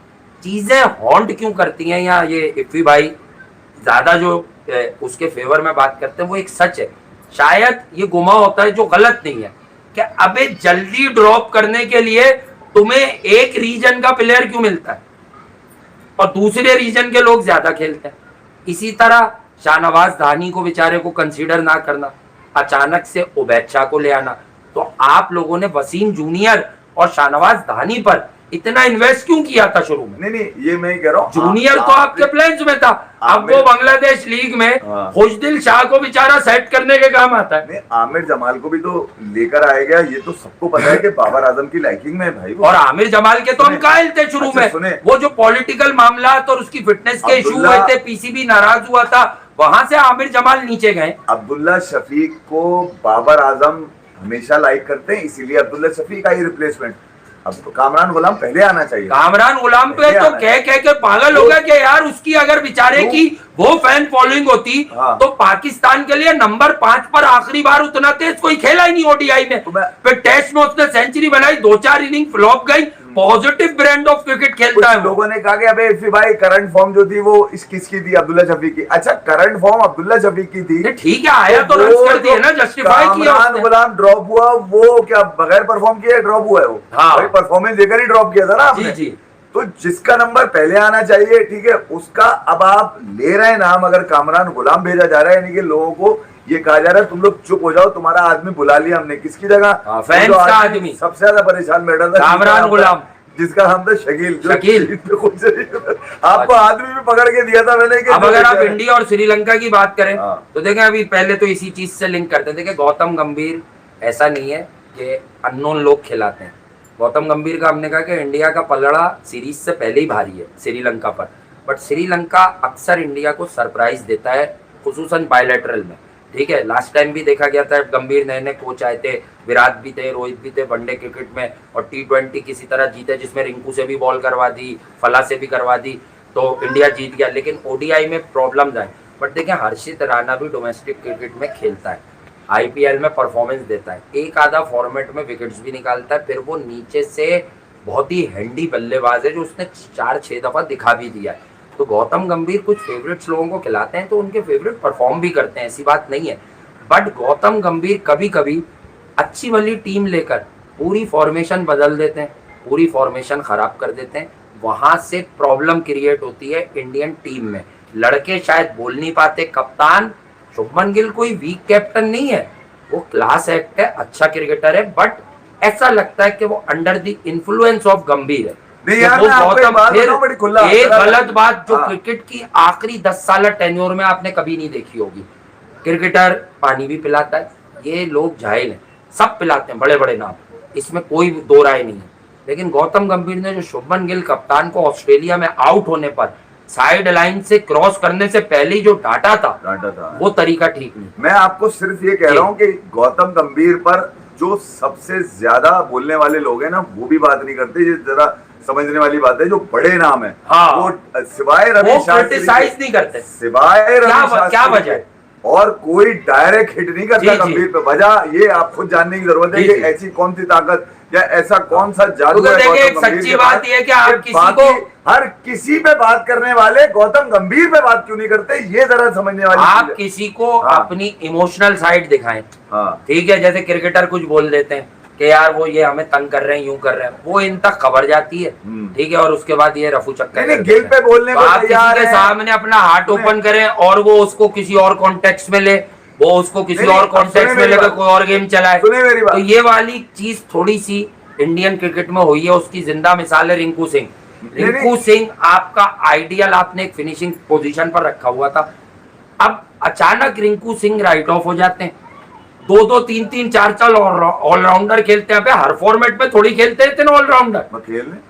चीजें हॉन्ट क्यों करती हैं। या ये इफ़ी भाई ज्यादा जो उसके फेवर में बात करते हैं वो एक सच है, शायद ये गुमा होता है जो गलत नहीं है कि अबे जल्दी ड्रॉप करने के लिए तुम्हें एक रीजन का प्लेयर क्यों मिलता है और दूसरे रीजन के लोग ज्यादा खेलते हैं। इसी तरह शाहनवाज धानी को बेचारे को कंसीडर ना करना, अचानक से उबैद शाह को ले आना, तो आप लोगों ने वसीम जूनियर और शाहनवाज धानी पर इतना इन्वेस्ट क्यों किया था शुरू में। नहीं ये मैं कह रहा हूँ, जूनियर तो आपके प्लान्स में था, अब वो बांग्लादेश लीग में खुशदिल शाह को बेचारा सेट करने के काम आता है। आमिर जमाल को भी तो लेकर आएगा, ये तो सबको पता है कि बाबर आजम की लाइकिंग में भाई। और आमिर जमाल के तो हम कायल थे शुरू में, वो जो पॉलिटिकल मामला और उसकी फिटनेस के इशू हुए थे, PCB नाराज हुआ था, वहां से आमिर जमाल नीचे गए। अब्दुल्ला शफीक को बाबर आजम हमेशा लाइक करते हैं, इसीलिए अब्दुल्ला शफीक का ही रिप्लेसमेंट। अब तो कामरान गुलाम पहले आना चाहिए। कामरान गुलाम पे तो कह के पागल हो गया कि यार उसकी अगर बेचारे की वो फैन फॉलोइंग होती तो पाकिस्तान के लिए नंबर 5 पर आखिरी बार उतना तेज कोई खेला ही नहीं ODI में। फिर टेस्ट में उसने सेंचुरी बनाई, 2-4 इनिंग फ्लॉप गई, पॉजिटिव ब्रांड ऑफ क्रिकेट खेलता है। लोगों ने कहा कि अबे इफ़ी भाई करंट फॉर्म जो थी वो किसकी थी, अब्दुल्ला शफीक की। अच्छा करंट फॉर्म अब्दुल्ला शफीक की थी, ठीक है, आया तो रन कर दिए ना, जस्टिफाई किया। कामरान गुलाम ड्रॉप हुआ, वो क्या बगैर परफॉर्म किया ड्रॉप हुआ है वो? भाई परफॉर्मेंस देकर ही ड्रॉप किया था ना आपने। जी। तो जिसका नंबर पहले आना चाहिए, ठीक है, उसका अब आप ले रहे हैं नाम। अगर कामरान गुलाम भेजा जा रहा है, यानी कि लोगों को ये कहा जा रहा है तुम लोग चुप हो जाओ, तुम्हारा आदमी बुला लिया हमने। किसकी जगह? फैंस का आदमी सबसे ज्यादा परेशान बैठा था कामरान गुलाम, जिसका हम था शकील। आपको आदमी भी पकड़ के दिया था मैंने। अब अगर आप इंडिया और श्रीलंका की बात करें तो देखें, अभी पहले तो इसी चीज से लिंक करते थे कि गौतम गंभीर ऐसा नहीं है कि अननोन लोग खिलाते हैं। गौतम गंभीर का हमने कहा कि इंडिया का पलड़ा सीरीज से पहले ही भारी है श्रीलंका पर, बट श्रीलंका अक्सर इंडिया को सरप्राइज देता है, खुसूसन बायलैटरल में, ठीक है। लास्ट टाइम भी देखा गया था, गंभीर नए कोच आए थे, विराट भी थे, रोहित भी थे वनडे क्रिकेट में, और T20 किसी तरह जीते जिसमें रिंकू से भी बॉल करवा दी, फला से भी करवा दी, तो इंडिया जीत गया। लेकिन ODI में प्रॉब्लम्स आए, बट देखें हर्षित राणा भी डोमेस्टिक क्रिकेट में खेलता है, IPL में परफॉर्मेंस देता है, एक आधा फॉर्मेट में विकेट्स भी निकालता है, फिर वो नीचे से बहुत ही हैंडी बल्लेबाज है जो उसने 4-6 दफा दिखा भी दिया है। तो गौतम गंभीर कुछ फेवरेट्स लोगों को खिलाते हैं तो उनके फेवरेट परफॉर्म भी करते हैं, ऐसी बात नहीं है, बट गौतम गंभीर कभी कभी अच्छी वाली टीम लेकर पूरी फॉर्मेशन बदल देते हैं, पूरी फॉर्मेशन खराब कर देते हैं, वहां से प्रॉब्लम क्रिएट होती है इंडियन टीम में। लड़के शायद बोल नहीं पाते, कप्तान शुभमन गिल कोई वीक कैप्टन नहीं है, वो क्लास एक्ट है, अच्छा क्रिकेटर है, बट ऐसा लगता है कि वो अंडर द इन्फ्लुएंस ऑफ गंभीर है। नहीं यार, मैं आपको एक बात बताऊं, बड़ी खुला एक गलत बात जो क्रिकेट की आखिरी 10 साल टेन्योर में आपने कभी नहीं देखी होगी, क्रिकेटर पानी भी पिलाता है, ये लोग जाहिल हैं, सब पिलाते हैं बड़े बड़े नाम, इसमें कोई दो राय नहीं है। लेकिन गौतम गंभीर ने जो शुभमन गिल कप्तान को ऑस्ट्रेलिया में आउट होने पर साइड लाइन से क्रॉस करने से पहले ही जो डांटा था वो तरीका ठीक नहीं। मैं आपको सिर्फ ये कह रहा हूँ कि गौतम गंभीर पर जो सबसे ज्यादा बोलने वाले लोग हैं ना, वो भी बात नहीं करते। ये जरा समझने वाली बात है, जो बड़े नाम है वो सिवाय रवि क्रिटिसाइज नहीं करते, सिवाय क्या वजह, और कोई डायरेक्ट हिट नहीं करता गंभीर पे। वजह ये आप खुद जानने की जरूरत है कि ऐसी कौन सी ताकत या ऐसा कौन सा जादू है। देखिए सच्ची बात ये कि आप किसी को हर किसी पे बात करने वाले गौतम गंभीर पे बात क्यों नहीं करते, ये जरा समझने वाली। आप किसी को अपनी इमोशनल साइड दिखाएं, ठीक है, जैसे क्रिकेटर कुछ बोल देते हैं, कि यार वो ये हमें तंग कर रहे हैं, यूं कर रहे हैं, वो इन तक खबर जाती है, ठीक है, और उसके बाद ये रफू चक्कर गिल पे बोलने को आप तैयार किसी के हैं। सामने अपना हार्ट ओपन करें और वो उसको किसी और कॉन्टेक्स्ट में ले, वो उसको किसी नहीं, और नहीं, कॉन्टेक्स्ट सुने में मेरी लेकर बात। कोई और गेम चलाए। सुने मेरी बात। तो ये वाली चीज थोड़ी सी इंडियन क्रिकेट में हुई है, उसकी जिंदा मिसाल है रिंकू सिंह। रिंकू सिंह आपका आइडियल आपने एक फिनिशिंग पोजीशन पर रखा हुआ था, अब अचानक रिंकू सिंह राइट ऑफ हो जाते हैं, 2-2 3-3 4-4 ऑलराउंडर खेलते हैं। हर फॉर्मेट में थोड़ी खेलते हैं इतने ऑलराउंडर, खेल रहे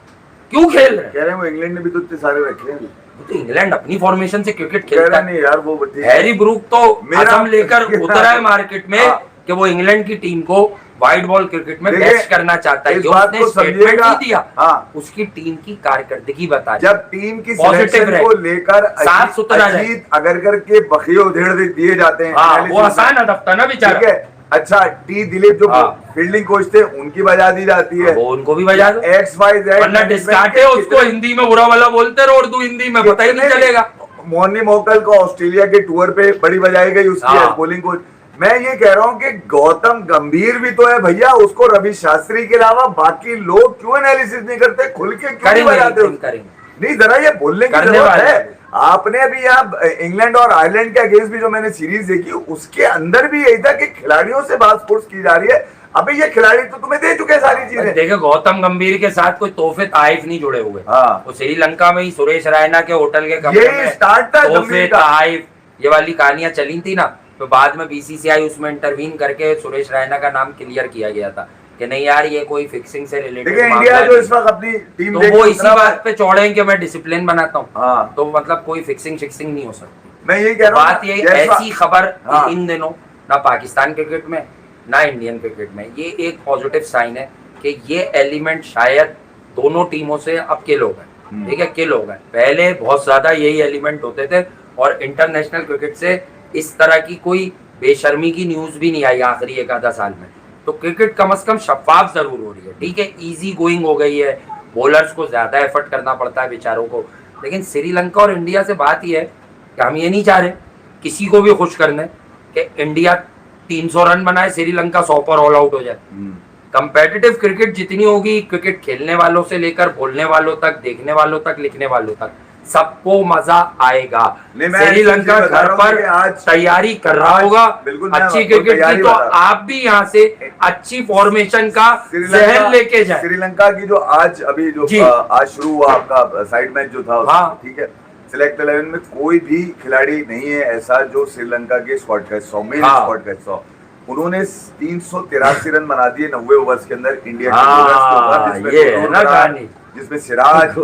क्यों खेल रहे हैं? कह रहे हैं वो इंग्लैंड ने भी तो इतने सारे रखे हैं। तो इंग्लैंड अपनी फॉर्मेशन से क्रिकेट कह खेलता रहा है। नहीं यार वो ठीक है। हैरी ब्रूक तो मेरा- असम लेकर उतरा है मार्केट में हाँ। कि वो इंग्लैंड की टीम को वाइट बॉल क्रिकेट में देखिए, बेस्ट करना चाहता है। इस जो बात उसने को स्टेटमेंट समझिएगा। नहीं दिया, हाँ। उसकी टीम की कारकर्दगी बता जब टीम की Positive सिलेक्शन रहे, को लेकर साफ सुथरा रहे। अजीत अगर करके बखिए उधेड़ दिए जाते हैं, हाँ, analysis वो आसान हदफ था ना ठीक बेचारा। है। अच्छा टी दिलीप जो हाँ। फील्डिंग कोच थे उनकी बजा दी जाती है, वो उनको भी बजा दो, XYZ वरना डिस्काटे उसको हिंदी में बुरा वाला बोलते रहो, उर्दू हिंदी में पता ही नहीं चलेगा। मोनी मोकल को ऑस्ट्रेलिया के टूर पे बड़ी बजाई गई उसकी हाँ। Bowling coach. मैं ये कह रहा हूँ कि गौतम गंभीर भी तो है भैया, उसको रवि शास्त्री के अलावा बाकी लोग क्यों एनालिसिस नहीं करते, खुल के क्यों नहीं बजाते करेंगे करेंगे। नहीं जरा ये बोलने की करने जरूरत वाले है। हैं। आपने अभी यहाँ इंग्लैंड और आयरलैंड के अगेंस्ट भी जो मैंने सीरीज देखी उसके अंदर भी यही था कि खिलाड़ियों से बात फोर्स की जा रही है। अबे ये खिलाड़ी तो तुम्हें दे चुके हैं सारी चीजें। देखो गौतम गंभीर के साथ कोई तोहफे ताइफ नहीं जुड़े हुए। हाँ। वो श्रीलंका में ही सुरेश रैना के होटल के कमरे यही में स्टार्ट था तोहफे गंभीर का। ताइफ ये वाली कहानियां चली थी ना, तो बाद में बीसीसीआई उसमें इंटरवीन करके सुरेश रैना का नाम क्लियर किया गया था कि नहीं यार ये कोई फिक्सिंग से रिलेटेड देखिए इंडिया जो इस वक्त अपनी टीम तो वो इसी बात पे चौड़े हैं कि मैं डिसिप्लिन बनाता हूँ। हाँ। तो मतलब कोई फिक्सिंग फिक्सिंग नहीं हो सकती। मैं यही कह रहा हूँ बात ये ऐसी खबर इन दिनों ना पाकिस्तान क्रिकेट में ना इंडियन क्रिकेट में, ये एक पॉजिटिव साइन है कि ये एलिमेंट शायद दोनों टीमों से अब किल हो गए, ठीक है, किल हो गए। पहले बहुत ज्यादा यही एलिमेंट होते थे और इंटरनेशनल क्रिकेट से इस तरह की कोई बेशर्मी की न्यूज भी नहीं आई आखिरी 1-आधा साल में। तो क्रिकेट कम से कम शफाफ जरूर हो रही है, ठीक है, इजी गोइंग हो गई है, बॉलर्स को ज्यादा एफर्ट करना पड़ता है बेचारों को। लेकिन श्रीलंका और इंडिया से बात यह है कि हम ये नहीं चाह रहे किसी को भी खुश करने कि इंडिया 300 रन बनाए, श्रीलंका 100 पर ऑल आउट हो जाए। कंपेटिटिव क्रिकेट जितनी होगी, क्रिकेट खेलने वालों से लेकर बोलने वालों तक, देखने वालों तक, लिखने वालों तक, सबको मजा आएगा। श्रीलंका घर पर आज तैयारी कर रहा होगा अच्छी क्रिकेट की, तो आप भी यहाँ से अच्छी फॉर्मेशन का जहन लेके जाए। श्रीलंका की जो आज अभी जो आज शुरू हुआ आपका साइड मैच जो था, हाँ। ठीक है, सिलेक्ट 11 में कोई भी खिलाड़ी नहीं है ऐसा जो श्रीलंका के स्क्वाड का हिस्सा, मेन स्क्वाड का हिस्सा। उन्होंने 383 रन बना दिए 90 ओवर्स के अंदर इंडिया के, जिसमें सिराज,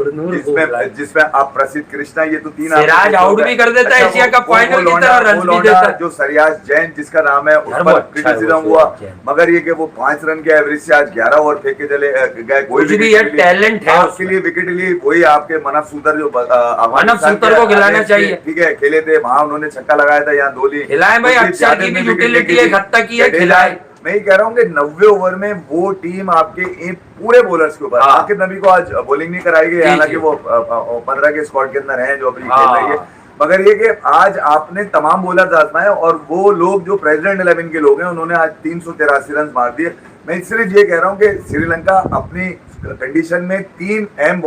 जिसमें आप प्रसिद्ध कृष्णा, ये तो 3 सिराज आउट भी कर देता है, एशिया कप फाइनल की तरह रन भी देता है। जो सरियाज जैन जिसका नाम है उस पर क्रिटिसिज्म हुआ, मगर ये कि वो 5 रन के एवरेज से आज 11 ओवर फेंक के चले गए, कोई भी टैलेंट है आपके लिए विकेट लिए, वही आपके मनफ सूतर जो मनफ सूतर को खिलाना चाहिए, ठीक है, खेले थे वहां, उन्होंने छक्का लगाया था, यहाँ दोली खिलाए भाई, अक्षर की भी यूटिलिटी है, खत्ता की है, खिलाए। मैं कह रहा हूँ कि 90 ओवर में वो टीम आपके पूरे बॉलर्स के ऊपर, आकिब नबी को आज बॉलिंग नहीं कराई गई, हालांकि वो 15 के स्क्वाड के अंदर हैं जो अभी खेल रही है, मगर ये कि आज आपने तमाम बॉलर्स आजमाए और वो लोग जो प्रेसिडेंट 11 के लोग हैं उन्होंने आज 383 रन मार दिए। मैं सिर्फ ये कह रहा हूँ कि श्रीलंका अपनी कंडीशन में 3 अहम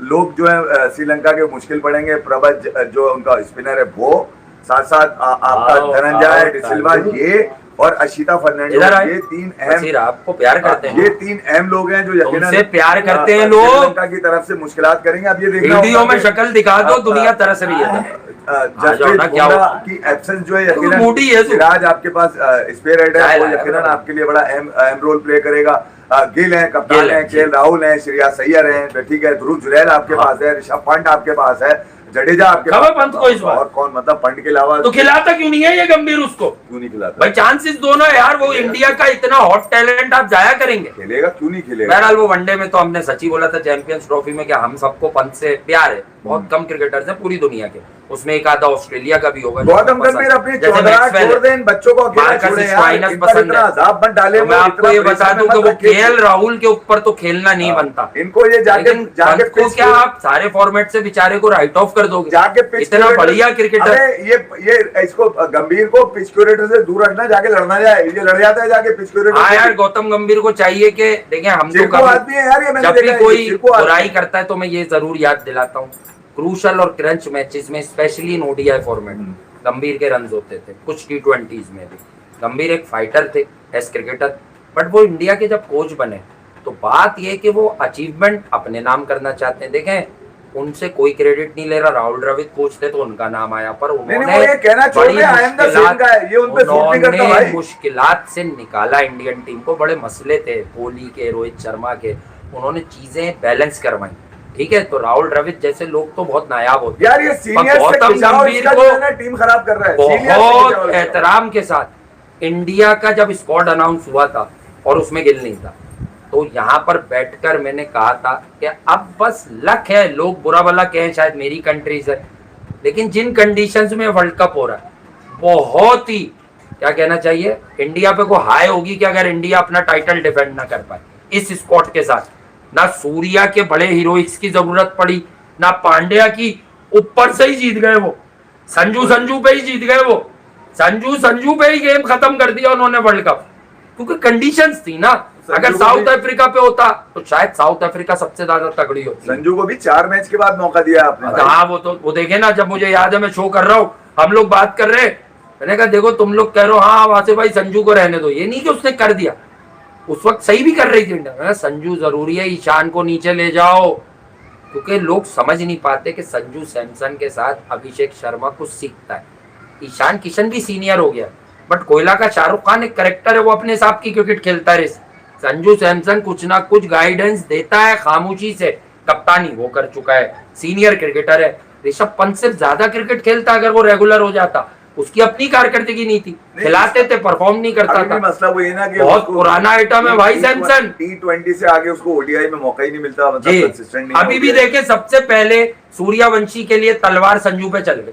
लोग जो है श्रीलंका के मुश्किल पड़ेंगे। प्रभज जो उनका स्पिनर है वो, साथ साथ आपका धनंजय डिसिल्वा ये और अशिता फर्नांडिस, ये 3 अहम, आपको प्यार करते हैं, ये 3 अहम लोग हैं जो यकीनन प्यार करते हैं लोग, श्रीलंका की तरफ से मुश्किलात करेंगे। अब ये देखना वीडियो में शक्ल दिखा दो, दुनिया तरस रही है। जसप्रीत बुमराह की एब्सेंस जो है यकीनन, सिराज आपके पास स्पेयर हेड है, वो यकीनन आपके लिए बड़ा अहम रोल प्ले करेगा। गिल है, कप्तान है, केएल राहुल है, श्रेयस अय्यर है, ठीक है, ध्रुव जुरैल आपके पास है, ऋषभ पंत आपके पास है, जडेजा आपके पास, पंत को इस बार और कौन, मतलब पंत के अलावा तो खिलाता क्यों नहीं है ये गंभीर, उसको क्यों नहीं खिलाता भाई? चांसेस दोनों है यार, वो इंडिया का इतना हॉट टैलेंट आप जाया करेंगे, खेलेगा क्यों नहीं खेलेगा? बहरहाल वो वनडे में तो हमने सच ही बोला था चैंपियंस ट्रॉफी में कि हम सबको पंत से प्यार है, बहुत कम क्रिकेटर्स हैं पूरी दुनिया के, उसमें एक आधा ऑस्ट्रेलिया का भी होगा। गौतम गंभीर अपनी चौधराहट छोड़ दें, इन बच्चों को अकेला छोड़ें यार, इन पर इतना अज़ाब मत डालें। मैं आपको ये बता दूं कि वो केएल राहुल के ऊपर तो खेलना नहीं बनता इनको, ये जाके क्या आप सारे फॉर्मेट से बेचारे को राइट ऑफ कर दोगे? जाके इतना बढ़िया क्रिकेटर, ये इसको गंभीर को पिच क्यूरेटर से दूर रखना, जाके लड़ना जाए, ये लड़ जाता है जाके पिच क्यूरेटर। हाँ यार, गौतम गंभीर को चाहिए कि देखिए हम तो आदमी है यार, ये जब भी कोई बुराई करता है तो मैं ये जरूर याद दिलाता हूँ, क्रूशल और क्रंच मैचेस में स्पेशली इन ओडीआई फॉर्मेट गंभीर के रन होते थे, कुछ T20s में भी। गंभीर एक फाइटर थे, टेस्ट क्रिकेटर, बट वो इंडिया के जब कोच बने तो बात ये कि वो अचीवमेंट अपने नाम करना चाहते हैं। देखें, उनसे कोई क्रेडिट नहीं ले रहा, राहुल द्रविड़ कोच थे तो उनका नाम आया, पर उन्होंने मुश्किलात से निकाला इंडियन टीम को। बड़े मसले थे कोहली के, रोहित शर्मा के, उन्होंने चीजें बैलेंस करवाई। ठीक है, तो राहुल द्रविड़ जैसे लोग तो बहुत नायाब होते यार, ये सीनियर गौतम गंभीर को टीम खराब कर रहा है। बहुत एहतराम के साथ इंडिया का जब स्क्वाड अनाउंस हुआ था और उसमें गिल नहीं था, तो यहाँ पर बैठकर मैंने कहा था कि अब बस लक है, लोग बुरा भला कहें शायद मेरी कंट्री से, लेकिन जिन कंडीशंस में वर्ल्ड कप हो रहा है, बहुत ही क्या कहना चाहिए, इंडिया पे को हाई होगी कि अगर इंडिया अपना टाइटल डिफेंड ना कर पाए इस स्क्वाड के साथ। ना सूर्या के बड़े हीरोइक्स की जरूरत पड़ी, ना पांड्या की, ऊपर से ही जीत गए वो, संजू पे ही जीत गए वो, संजू पे ही गेम खत्म कर दिया उन्होंने वर्ल्ड कप, क्योंकि कंडीशंस थी ना। अगर साउथ अफ्रीका पे होता तो शायद साउथ अफ्रीका सबसे ज्यादा तगड़ी होती। संजू को भी 4 मैच के बाद मौका दिया आपने। हाँ, वो देखे ना, जब मुझे याद है मैं शो कर रहा हूँ, हम लोग बात कर रहे हैं, मैंने कहा देखो तुम लोग कह रहे हो हाँ वासिफ भाई संजू को रहने दो, ये नहीं कि उसने कर दिया, उस वक्त सही भी कर रही थी इंडिया। संजू जरूरी है, ईशान को नीचे ले जाओ, क्योंकि लोग समझ नहीं पाते कि संजू सैमसन के साथ अभिषेक शर्मा कुछ सीखता है। ईशान किशन भी सीनियर हो गया, बट कोयला का शाहरुख खान एक करेक्टर है, वो अपने हिसाब की क्रिकेट खेलता है। संजू सैमसन कुछ ना कुछ गाइडेंस देता है खामोशी से, कप्तानी वो कर चुका है, सीनियर क्रिकेटर है। ऋषभ पंत से ज्यादा क्रिकेट खेलता अगर वो रेगुलर हो जाता, उसकी अपनी कारकर्दगी नहीं थी, खिलाते थे, परफॉर्म नहीं करता था। मसला वो ये ना कि बहुत पुराना आइटम है भाई सैमसन, T20 से आगे उसको ओडीआई में मौका ही नहीं मिलता, मतलब कंसिस्टेंट नहीं। अभी भी देखे, सबसे पहले सूर्यवंशी के लिए तलवार संजू पे चल गई,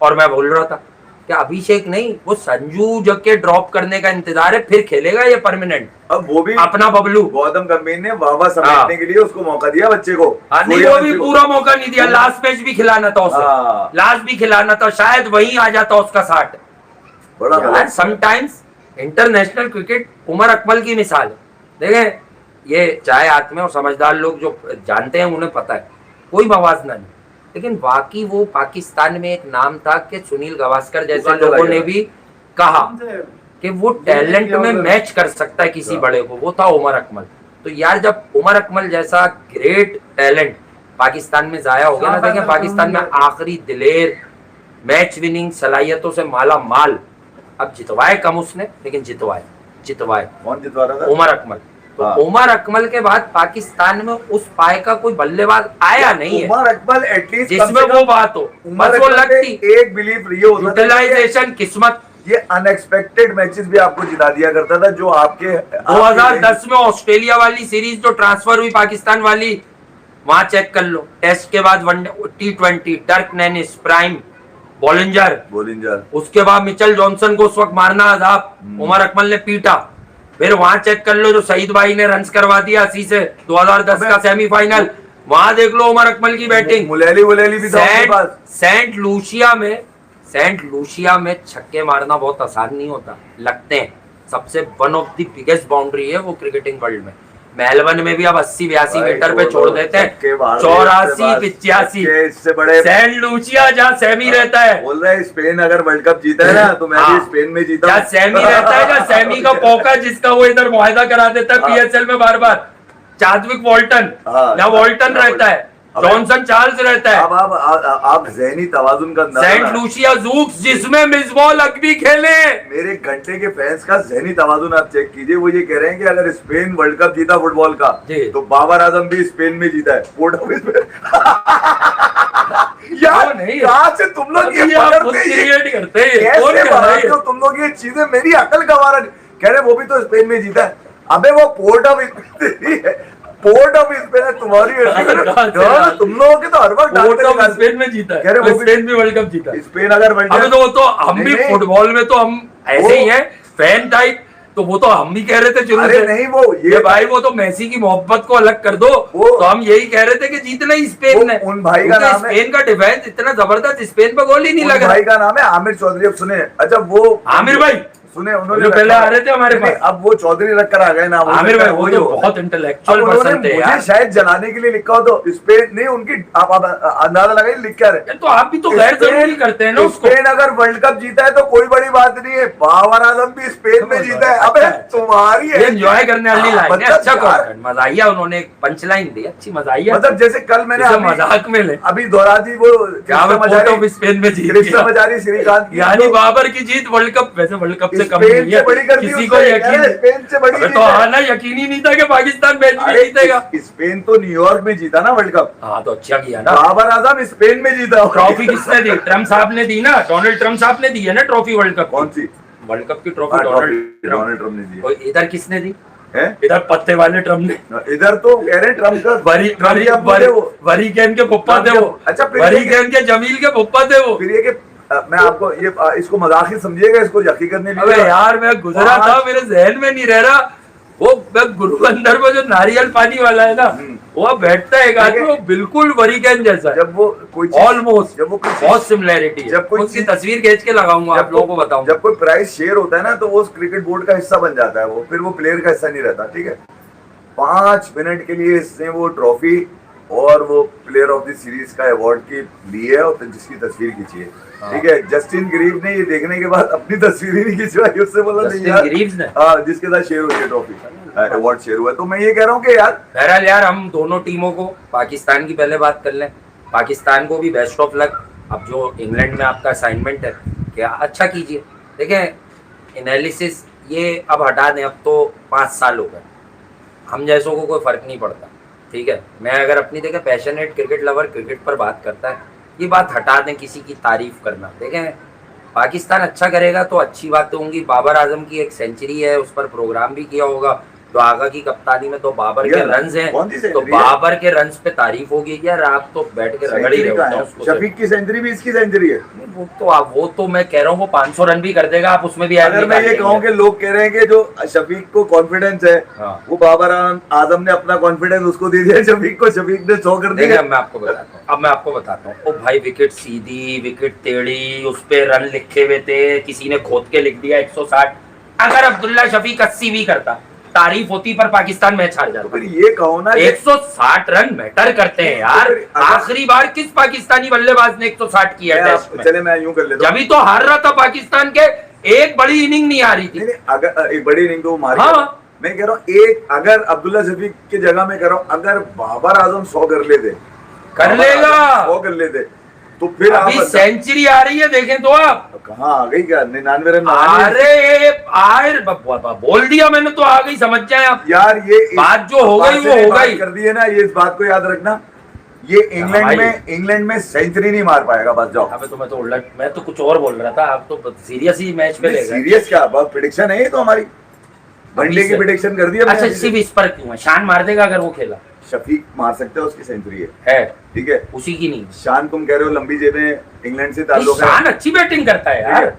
और मैं बोल रहा था कि अभिषेक नहीं, वो संजू जब के ड्रॉप करने का इंतजार है, फिर खेलेगा ये परमानेंट। अब वो भी अपना बबलू गौतम गंभीर ने वाह समेटने के लिए उसको मौका दिया बच्चे को। नहीं, वो भी पूरा मौका नहीं दिया, लास्ट मैच भी खिलाना था उसे, लास्ट भी खिलाना था, शायद वहीं आ जाता उसका 60। बड़ा sometimes international cricket Umar Akmal की मिसाल है। देखें, ये चाहे आत्मे और समझदार लोग जो जानते हैं उन्हें पता है, कोई मवाजना नहीं, लेकिन बाकी वो पाकिस्तान में एक नाम था कि सुनील गावस्कर जैसे लोगों ने भी कहा कि वो टैलेंट में मैच कर सकता है किसी बड़े को, वो था उमर अकमल। तो यार जब उमर अकमल जैसा ग्रेट टैलेंट पाकिस्तान में जाया हो गया ना, देखें पाकिस्तान में आखिरी दिलेर मैच विनिंग सलाहियतों से माला माल, अब जितवाए कम उसने, लेकिन जितवाए। कौन जितवा रहा था? उमर अकमल। तो उमर अकमल के बाद पाकिस्तान में उस पाए का कोई बल्लेबाज आया नहीं है। उमर अकमल एटलीस्ट जिसमें वो बात हो, बस वो लगती एक बिलीव ये होता था, यूटिलाइजेशन, किस्मत। ये अनएक्सपेक्टेड मैचेस भी आपको जिता दिया करता था, जो आपके 2010 में ऑस्ट्रेलिया वाली सीरीज जो ट्रांसफर हुई पाकिस्तान वाली, वहां चेक कर लो, टेस्ट के बाद T20 डर्क नेनिस प्राइम बॉलिंजर, उसके बाद मिचेल जॉनसन को उस वक्त मारना अजाब उमर अकमल ने पीटा। फिर वहां चेक कर लो जो सईद भाई ने रन्स करवा दिया 80 से 2010 का सेमीफाइनल, वहां देख लो उमर अकमल की बैटिंग। मुलेली भी था। सेंट लूसिया में छक्के मारना बहुत आसान नहीं होता, लगते हैं सबसे one of the biggest boundary है वो क्रिकेटिंग वर्ल्ड में। मेलबर्न में भी अब 80-82 मीटर पे छोड़ देते हैं, 84-85 इससे बड़े। सेंट लूसिया जहाँ सेमी रहता है, बोल रहे स्पेन अगर वर्ल्ड कप जीता है ना तो मैं भी स्पेन में जीता। जहाँ सेमी रहता है, जहाँ सेमी का पौका जिसका वो इधर मुआहदा करा देता है PSL में बार बार, चार्ल्स वॉल्टन, जहाँ वॉल्टन रहता है, जॉनसन चार्ल्स रहता है। अब आप ज़हनी तवाजुन का सेंट लूसिया जूक्स जिसमें मिसबॉल अकबी खेले। मेरे घंटे के फैंस का ज़हनी तवाजुन आप चेक कीजिए, वो ये कह रहे हैं कि अगर स्पेन वर्ल्ड कप जीता फुटबॉल का तो बाबर आजम भी स्पेन में जीता है पोर्ट ऑफिस में। यार कहाँ से तुम लोग ये करते हैं, तुम लोग ये चीजें, मेरी अकल गवारा। कह रहे वो भी तो स्पेन में जीता है, अबे वो port of port of Spain है तुम्हारी तुम लोगों के तो हर वक्त पोर्ट ऑफ स्पेन में जीता है, स्पेन भी वर्ल्ड कप जीता है। स्पेन अगर वर्ल्ड अबे तो वो तो हम भी फुटबॉल में तो हम ऐसे ही है फैन टाइप, तो वो तो हम भी कह रहे थे शुरू से नहीं वो ये भाई वो तो मेसी की मोहब्बत को अलग कर दो, तो हम यही कह रहे थे कि जीतना ही स्पेन ने। उन भाई का नाम है, स्पेन का डिफेंस इतना जबरदस्त, स्पेन पर गोल ही नहीं लगा। भाई का नाम है आमिर चौधरी। अब सुने, अच्छा वो आमिर भाई सुने उन्होंने पहले आ रहे थे हमारे पास, अब वो चौधरी रख कर आ गए ना। आमिर भाई वो तो बहुत इंटेलेक्चुअल पर्सन थे यार। शायद जलाने के लिए लिखा हो तो स्पेन नहीं, उनकी आप अंदाजा लगाइए लिख क्या रहे। तो आप भी तो गैर जरूरी करते हैं ना उसको। स्पेन अगर वर्ल्ड कप जीता है तो कोई बड़ी बात नहीं है, बाबर आजम भी स्पेन में जीता है। अबे तुम्हारी एंजॉय करने वाली लाइन है, अच्छा कंटेंट, मजाइया उन्होंने पंच लाइन दी, अच्छी मजाइया। मतलब जैसे कल मैंने मजाक में ले अभी दोहरा दी वो स्पेन में जीत मजारी श्रीकांत, यानी बाबर की जीत वर्ल्ड कप, वैसे वर्ल्ड कप से कम नहीं है, किसी को यकीन स्पेन से बड़ी तो आना यकीन ही नहीं था कि पाकिस्तान मैच में जीतेगा। स्पेन तो न्यूयॉर्क में जीता ना वर्ल्ड कप। हाँ तो अच्छा किया ना, बाबर आजम स्पेन में जीता। ट्रॉफी किसने दी? ट्रम्प साहब ने दी ना, डोनाल्ड ट्रम्प साहब ने दी है ना ट्रॉफी वर्ल्ड कप। कौन सी? वर्ल्ड कप की ट्रॉफी डोनाल्ड ट्रम्प ने दी। इधर किसने दी है? इधर पत्ते वाले ट्रम्प ने। इधर तो कह रहे ट्रम्प का वरी कैन के पुप्पा थे वो। अच्छा वरी कैन के जमील के पुप्पा थे वो। फिर ये कि मैं आपको ये इसको मजाक ही समझिएगा, इसको हकीकत नहीं। अबे यार मैं गुजरा था, मेरे जहन में नहीं रह रहा वो गुरु अंदर में जो नारियल पानी वाला है ना, वो बैठता है एक आदमी, वो बिल्कुल वरी कैन जैसा। जब वो कोई ऑलमोस्ट जब वो बहुत सिमिलैरिटी है, जब उसकी तस्वीर खींच के लगाऊंगा आप लोगों को बताऊंगा। जब कोई प्राइस शेयर होता है ना तो वो क्रिकेट बोर्ड का हिस्सा बन जाता है, वो फिर वो प्लेयर का हिस्सा नहीं रहता। ठीक है, 5 मिनट के लिए इसने वो ट्रॉफी और वो प्लेयर ऑफ द सीरीज का अवार्ड की ली है और जिसकी तस्वीर खींची है। ठीक है, जस्टिन ग्रीव ने ये देखने के बाद अपनी तस्वीर ही नहीं खिंचवाई, उससे बोला नहीं यार, हाँ जिसके साथ शेयर हुई है ट्रॉफी, अवार्ड शेयर हुआ। तो मैं ये कह रहा हूँ कि यार बहरहाल यार हम दोनों टीमों को, पाकिस्तान की पहले बात कर लें, पाकिस्तान को भी बेस्ट ऑफ लक। अब जो इंग्लैंड में आपका असाइनमेंट है क्या अच्छा कीजिए। देखें एनालिसिस ये अब हटा दें, अब तो 5 साल हो गए, हम जैसों को कोई फर्क नहीं पड़ता। ठीक है, मैं अगर अपनी देखें पैशनेट क्रिकेट लवर क्रिकेट पर बात करता है, ये बात हटा दें किसी की तारीफ करना। देखें पाकिस्तान अच्छा करेगा तो अच्छी बातें होंगी। बाबर आजम की एक सेंचुरी है, उस पर प्रोग्राम भी किया होगा, तो आगा की कप्तानी में तो बाबर के रन्स हैं, तो बाबर के रन्स पे तारीफ होगी। यार आप तो बैठ के रगड़ ही रहे हो। शफीक की सेंचुरी भी इसकी सेंचुरी है। वो तो मैं कह रहा हूँ वो 500 रन भी कर देगा, आप उसमें भी अगर मैं ये कहूँ कि लोग कह रहे हैं कि जो शफीक को कॉन्फिडेंस है, वो बाबर आजम ने अपना कॉन्फिडेंस उसको दे दिया, शफीक को, शफीक ने 100 कर दिया। मैं आपको बताता हूँ, ओ भाई विकेट सीधी, विकेट टेढ़ी, उस पे रन लिखे हुए थे, किसी ने खोद के लिख दिया 160। अगर अब्दुल्ला शफीक 80 भी करता तारीफ होती, पर पाकिस्तान मैच हार जाता। फिर ये कहो ना 160 रन मैटर करते हैं यार। आखिरी बार किस पाकिस्तानी बल्लेबाज ने 160 किया टेस्ट में? चले मैं यूं कर लेता हूं, जब तो हार रहा था पाकिस्तान के, एक बड़ी इनिंग नहीं आ रही थी। नहीं, अगर एक बड़ी इनिंग तो मारी। हाँ, मैं कह रहा हूँ एक अगर अब्दुल्ला शफीक की जगह में कह रहा हूँ, अगर बाबर आजम 100 कर लेते, कर लेगा 100 कर लेते, तो फिर अभी सेंचुरी आ रही है, देखें तो आप कहाँ आ गई क्या? 99 रन। अरे बोल दिया मैंने तो आ गई, समझ जाए आप यार। ये बात जो हो गई वो हो गई कर दी है ना, ये इस बात को याद रखना, ये इंग्लैंड में सेंचुरी नहीं मार पाएगा। बस जाओ। अबे तो मैं तो उल्टा, मैं तो कुछ और बोल रहा था, आप तो सीरियस ही मैच पे ले गए। सीरियस क्या, बस प्रेडिक्शन है ये तो हमारी, वनडे की प्रेडिक्शन कर दी। अच्छा सिर्फ इस पर क्यों है? शान मार देगा अगर वो खेला? शफीक मार सकते हैं, उसकी सेंचुरी है। ठीक है, उसी की नहीं। शान तुम कह रहे हो लंबी जेबें, इंग्लैंड से ताल्लुक है। शान अच्छी बैटिंग करता है यार।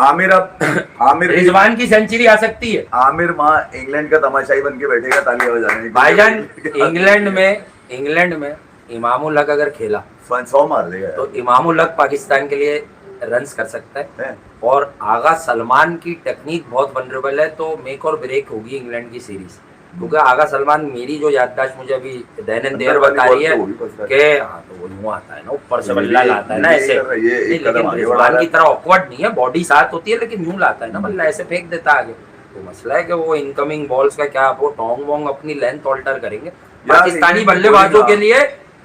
आमिर रिजवान की सेंचुरी आ सकती है। आमिर माँ इंग्लैंड का तमाशाई बन के बैठेगा तालियां बजाने। भाईजान इंग्लैंड में इमामुल हक अगर खेला 100 मार देगा, तो इमामुल हक पाकिस्तान के लिए रन्स कर सकता है। और आगा सलमान की टेक्निक बहुत वनरेबल है, तो मेक और ब्रेक होगी इंग्लैंड की सीरीज। क्योंकि आगा सलमान, मेरी जो याददाश्त मुझे अभी दैन देर बता रही है कि हाँ तो वो यूं आता है ना, ऊपर से बल्ला लाता है ना ऐसे, लेकिन रिजवान की तरह ऑकवर्ड नहीं है, बॉडी साथ होती है लेकिन यूं लाता है ना बल्ला, ऐसे फेंक देता आगे। तो मसला है कि वो इनकमिंग बॉल्स का क्या, वो टोंग वोंग अपनी लेंथ ऑल्टर करेंगे। पाकिस्तानी बल्लेबाजों के लिए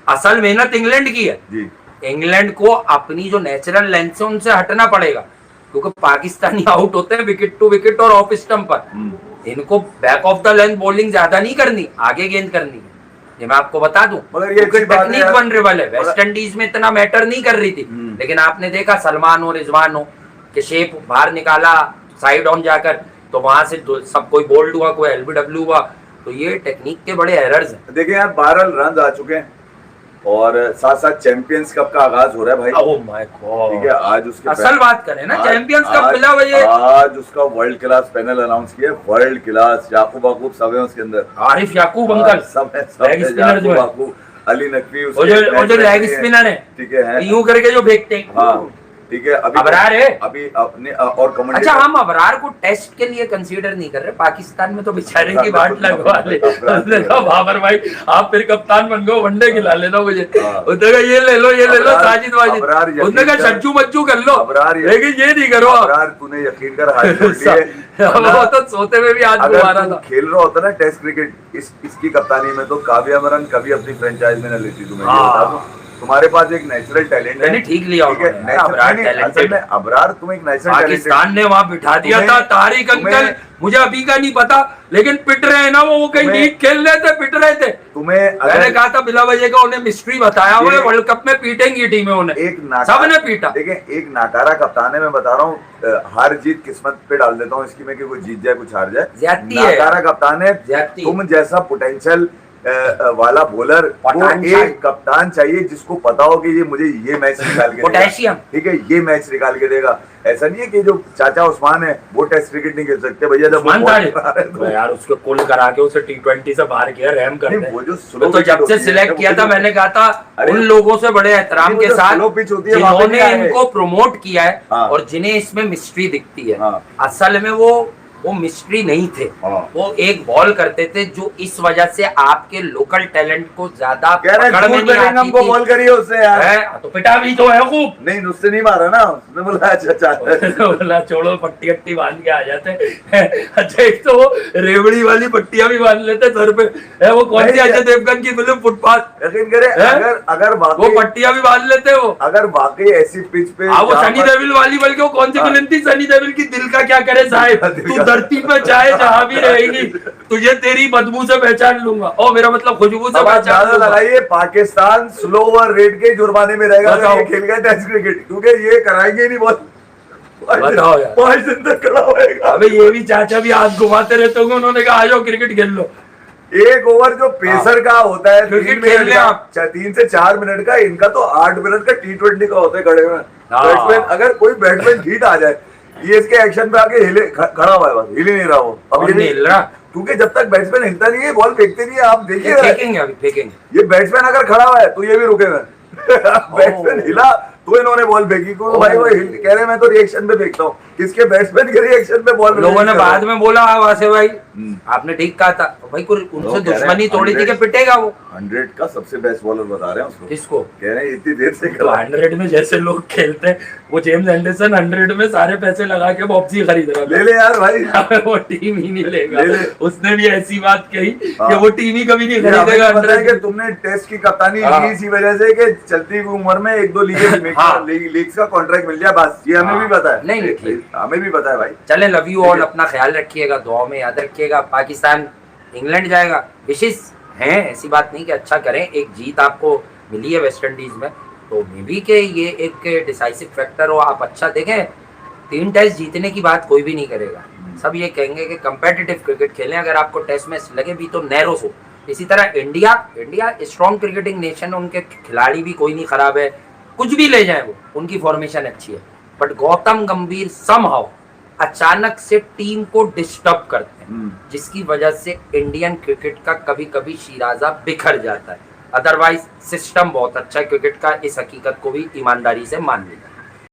असल मेहनत इंग्लैंड की है। इंग्लैंड को अपनी जो नेचुरल लेंथ है उनसे हटना पड़ेगा, क्योंकि पाकिस्तानी आउट होते हैं विकेट टू विकेट और ऑफ स्टंप पर। इनको back of the length bowling ज्यादा नहीं करनी, आगे गेंद करनी है। ये मैं आपको बता दूं, टेक्निक वनरेबल है। वेस्ट इंडीज में इतना मैटर नहीं कर रही थी, लेकिन आपने देखा सलमान हो रिजवान हो कि शेप बाहर निकाला साइड ऑन जाकर, तो वहां से सब कोई बोल्ड हुआ, कोई एलबीडब्ल्यू हुआ। तो ये टेक्निक के बड़े एरर्स हैं। देखिए यार 12 रन आ चुके हैं और साथ साथ चैंपियंस कप का आगाज हो रहा है भाई। ओह माय गॉड, ठीक है, आज उसके असल बात करें ना, चैंपियंस कप मिला हुआ ये, आज उसका वर्ल्ड क्लास पैनल अनाउंस किया, वर्ल्ड क्लास। याकूब वाकूब सब है उसके अंदर, आरिफ याकूब अंकल सब है, लेग स्पिनर जो है, अली नकवी वो जो लेग स्पिनर है, ठीक है, यूं करके जो फेंकते हैं, हाँ ठीक है। अभी अबरार है अभी अपने और अच्छा, हम अबरार को टेस्ट के लिए कंसीडर नहीं कर रहे, पाकिस्तान में तो बेचारे की बाट लगवा ले। बाबर भाई आप फिर कप्तान बन गए, वनडे खिला लेना मुझे, उसने कहा ये ले लो साजिद वाजिद, उसने कहा सच्चू मच्चू कर लो, लेकिन ये नहीं करो। अबरार तूने यकीन कर हाथ छोड़ दिए, वो तो सोते में भी आज दोबारा था। खेल रहा होता ना टेस्ट क्रिकेट इसकी कप्तानी में, तो काव्या मरन कभी अपनी फ्रेंचाइज में न लेती। तुम्हारे पास एक नेचुरल टैलेंट है, ठीक लिया उन्होंने, अबरार तुम एक नेचुरल पाकिस्तान ने वहां बिठा दिया था। तारिक अंकल मुझे अभी का नहीं पता, लेकिन पिट रहे हैं ना वो कहीं लीग खेल रहे थे, पिट रहे थे। मैंने कहा था बिला वजह का उन्हें मिस्ट्री बताया हुआ है, वर्ल्ड कप में पीटेंगी टीमें उन्हें, एक सबने पीटा। देखिए एक नाकारा कप्तान है, मैं बता रहा हूँ, हार जीत किस्मत पे डाल देता हूँ इसकी मैं, कि कोई जीत जाए कुछ हार जाए, नाकारा कप्तान है। तुम जैसा पोटेंशियल वाला बॉलर को एक कप्तान चाहिए जिसको पता हो कि ये मुझे ये मैच निकाल के देगा, ठीक है, ये मैच निकाल के देगा। ऐसा नहीं है कि जो चाचा उस्मान है वो टेस्ट क्रिकेट नहीं खेल सकते भैया, जब तो यार उसको कुल करा के उसे T20 से बाहर किया, रैम कर वो जो तो जब से सिलेक्ट किया था मैंने कहा था उन लोगों से बड़े एहतराम के साथ जिन्होंने इनको प्रमोट किया है और जिन्हें इसमें मिस्ट्री दिखती है, असल में वो मिस्ट्री नहीं थे, वो एक बॉल करते थे जो इस वजह से आपके लोकल टैलेंट को ज्यादा पकड़ में नहीं आती थी। बॉल करिए उससे यार, तो पिटा भी तो है खूब, नहीं उससे नहीं मारा ना, उसने बोला अच्छा बोला छोड़ो पट्टी अट्टी बांध के आ जाते। अच्छा एक तो वो रेवड़ी वाली पट्टियां भी बांध लेते सर पे, वो कौन सी अजय देवगन की फिल्म फुटपाथ, यकीन करे अगर वो पट्टियां भी बांध लेते, वो अगर वाकई ऐसी पिच पे वो सनी देओल वाली, बल्कि वो कौन सी फिल्म थी, सनी देओल की दिल का क्या करे साहिब, धरती पे चाहे जहां भी रहेगी तुझे तेरी बदबू से पहचान लूंगा, ओ मेरा मतलब खुशबू से पहचान लूंगा। लगाइए पाकिस्तान स्लो ओवर रेट के जुर्माने में रहेगा अगर ये खेल गया टेस्ट क्रिकेट, क्योंकि ये कराएंगे नहीं बॉल, बताओ यार 5 दिन तक खड़ा होएगा। अबे ये भी चाचा भी हाथ घुमाते रहते होंगे, उन्होंने कहा आ जाओ क्रिकेट खेल लो। एक ओवर जो पेसर का होता है 3 मिनट का, 3 से 4 मिनट का, इनका तो 8 मिनट का T20 का होता है खड़े में। बैट्समैन अगर कोई बैट्समैन जीत आ जाए, ये इसके एक्शन पे आके हिले खड़ा हुआ है, बस हिल ही नहीं रहा वो, अब ये नहीं हिल रहा, क्योंकि जब तक बैट्समैन हिलता नहीं है बॉल फेंकते नहीं है। आप देखिए फेंकेंगे ये बैट्समैन अगर खड़ा हुआ है तो ये भी रुके हुए बैट्समैन हिला तो इन्होंने बॉल फेंकी, क्योंकि भाई वो कह रहे मैं तो रिएक्शन पे फेंकता हूँ, किसके बैट्समैन के रिएक्शन पे बॉल। लोगों ने बाद में बोला वासे भाई आपने ठीक कहा था भाई, कोई उनसे दुश्मनी तोड़ी थी कि पिटेगा वो। 100 का सबसे बेस्ट बॉलर बता रहे हैं उसको, किसको कह रहे हैं इतनी देर से तो 100 में जैसे लोग खेलते हैं, वो जेम्स एंडरसन 100 में सारे पैसे लगा के बॉक्सी खरीद रहा ले ले यार भाई, वो टीम ही नहीं लेगा, उसने भी ऐसी बात कही कि वो टीम ही कभी नहीं खरीदेगा। कि तुमने टेस्ट की कप्तानी ली इसी वजह से कि चलती हुई उम्र में 1-2 लीग्स का कॉन्ट्रैक्ट मिल जाए, बस ये हमें भी पता है। नहीं हमें भी पता है भाई। चले लव यू ऑल, अपना ख्याल रखिएगा, दुआओं में याद रखिएगा। पाकिस्तान इंग्लैंड जाएगा, विशेष हैं, ऐसी बात नहीं कि अच्छा करें, एक जीत आपको मिली है वेस्ट इंडीज में, तो मे बी के ये एक डिसाइसिव फैक्टर हो, आप अच्छा देखें। 3 टेस्ट जीतने की बात कोई भी नहीं करेगा, सब ये कहेंगे कि कंपेटिटिव क्रिकेट खेलें, अगर आपको टेस्ट मैच लगे भी तो नैरो हो। इसी तरह इंडिया स्ट्रॉन्ग क्रिकेटिंग नेशन है, उनके खिलाड़ी भी कोई नहीं खराब है, कुछ भी ले जाए वो, उनकी फॉर्मेशन अच्छी है, बट गौतम गंभीर समहाउ अचानक से टीम को डिस्टर्ब करते हैं, जिसकी वजह से इंडियन क्रिकेट का कभी कभी शीराजा बिखर जाता है। अदरवाइज सिस्टम बहुत अच्छा है क्रिकेट का, इस हकीकत को भी ईमानदारी से मान लेना।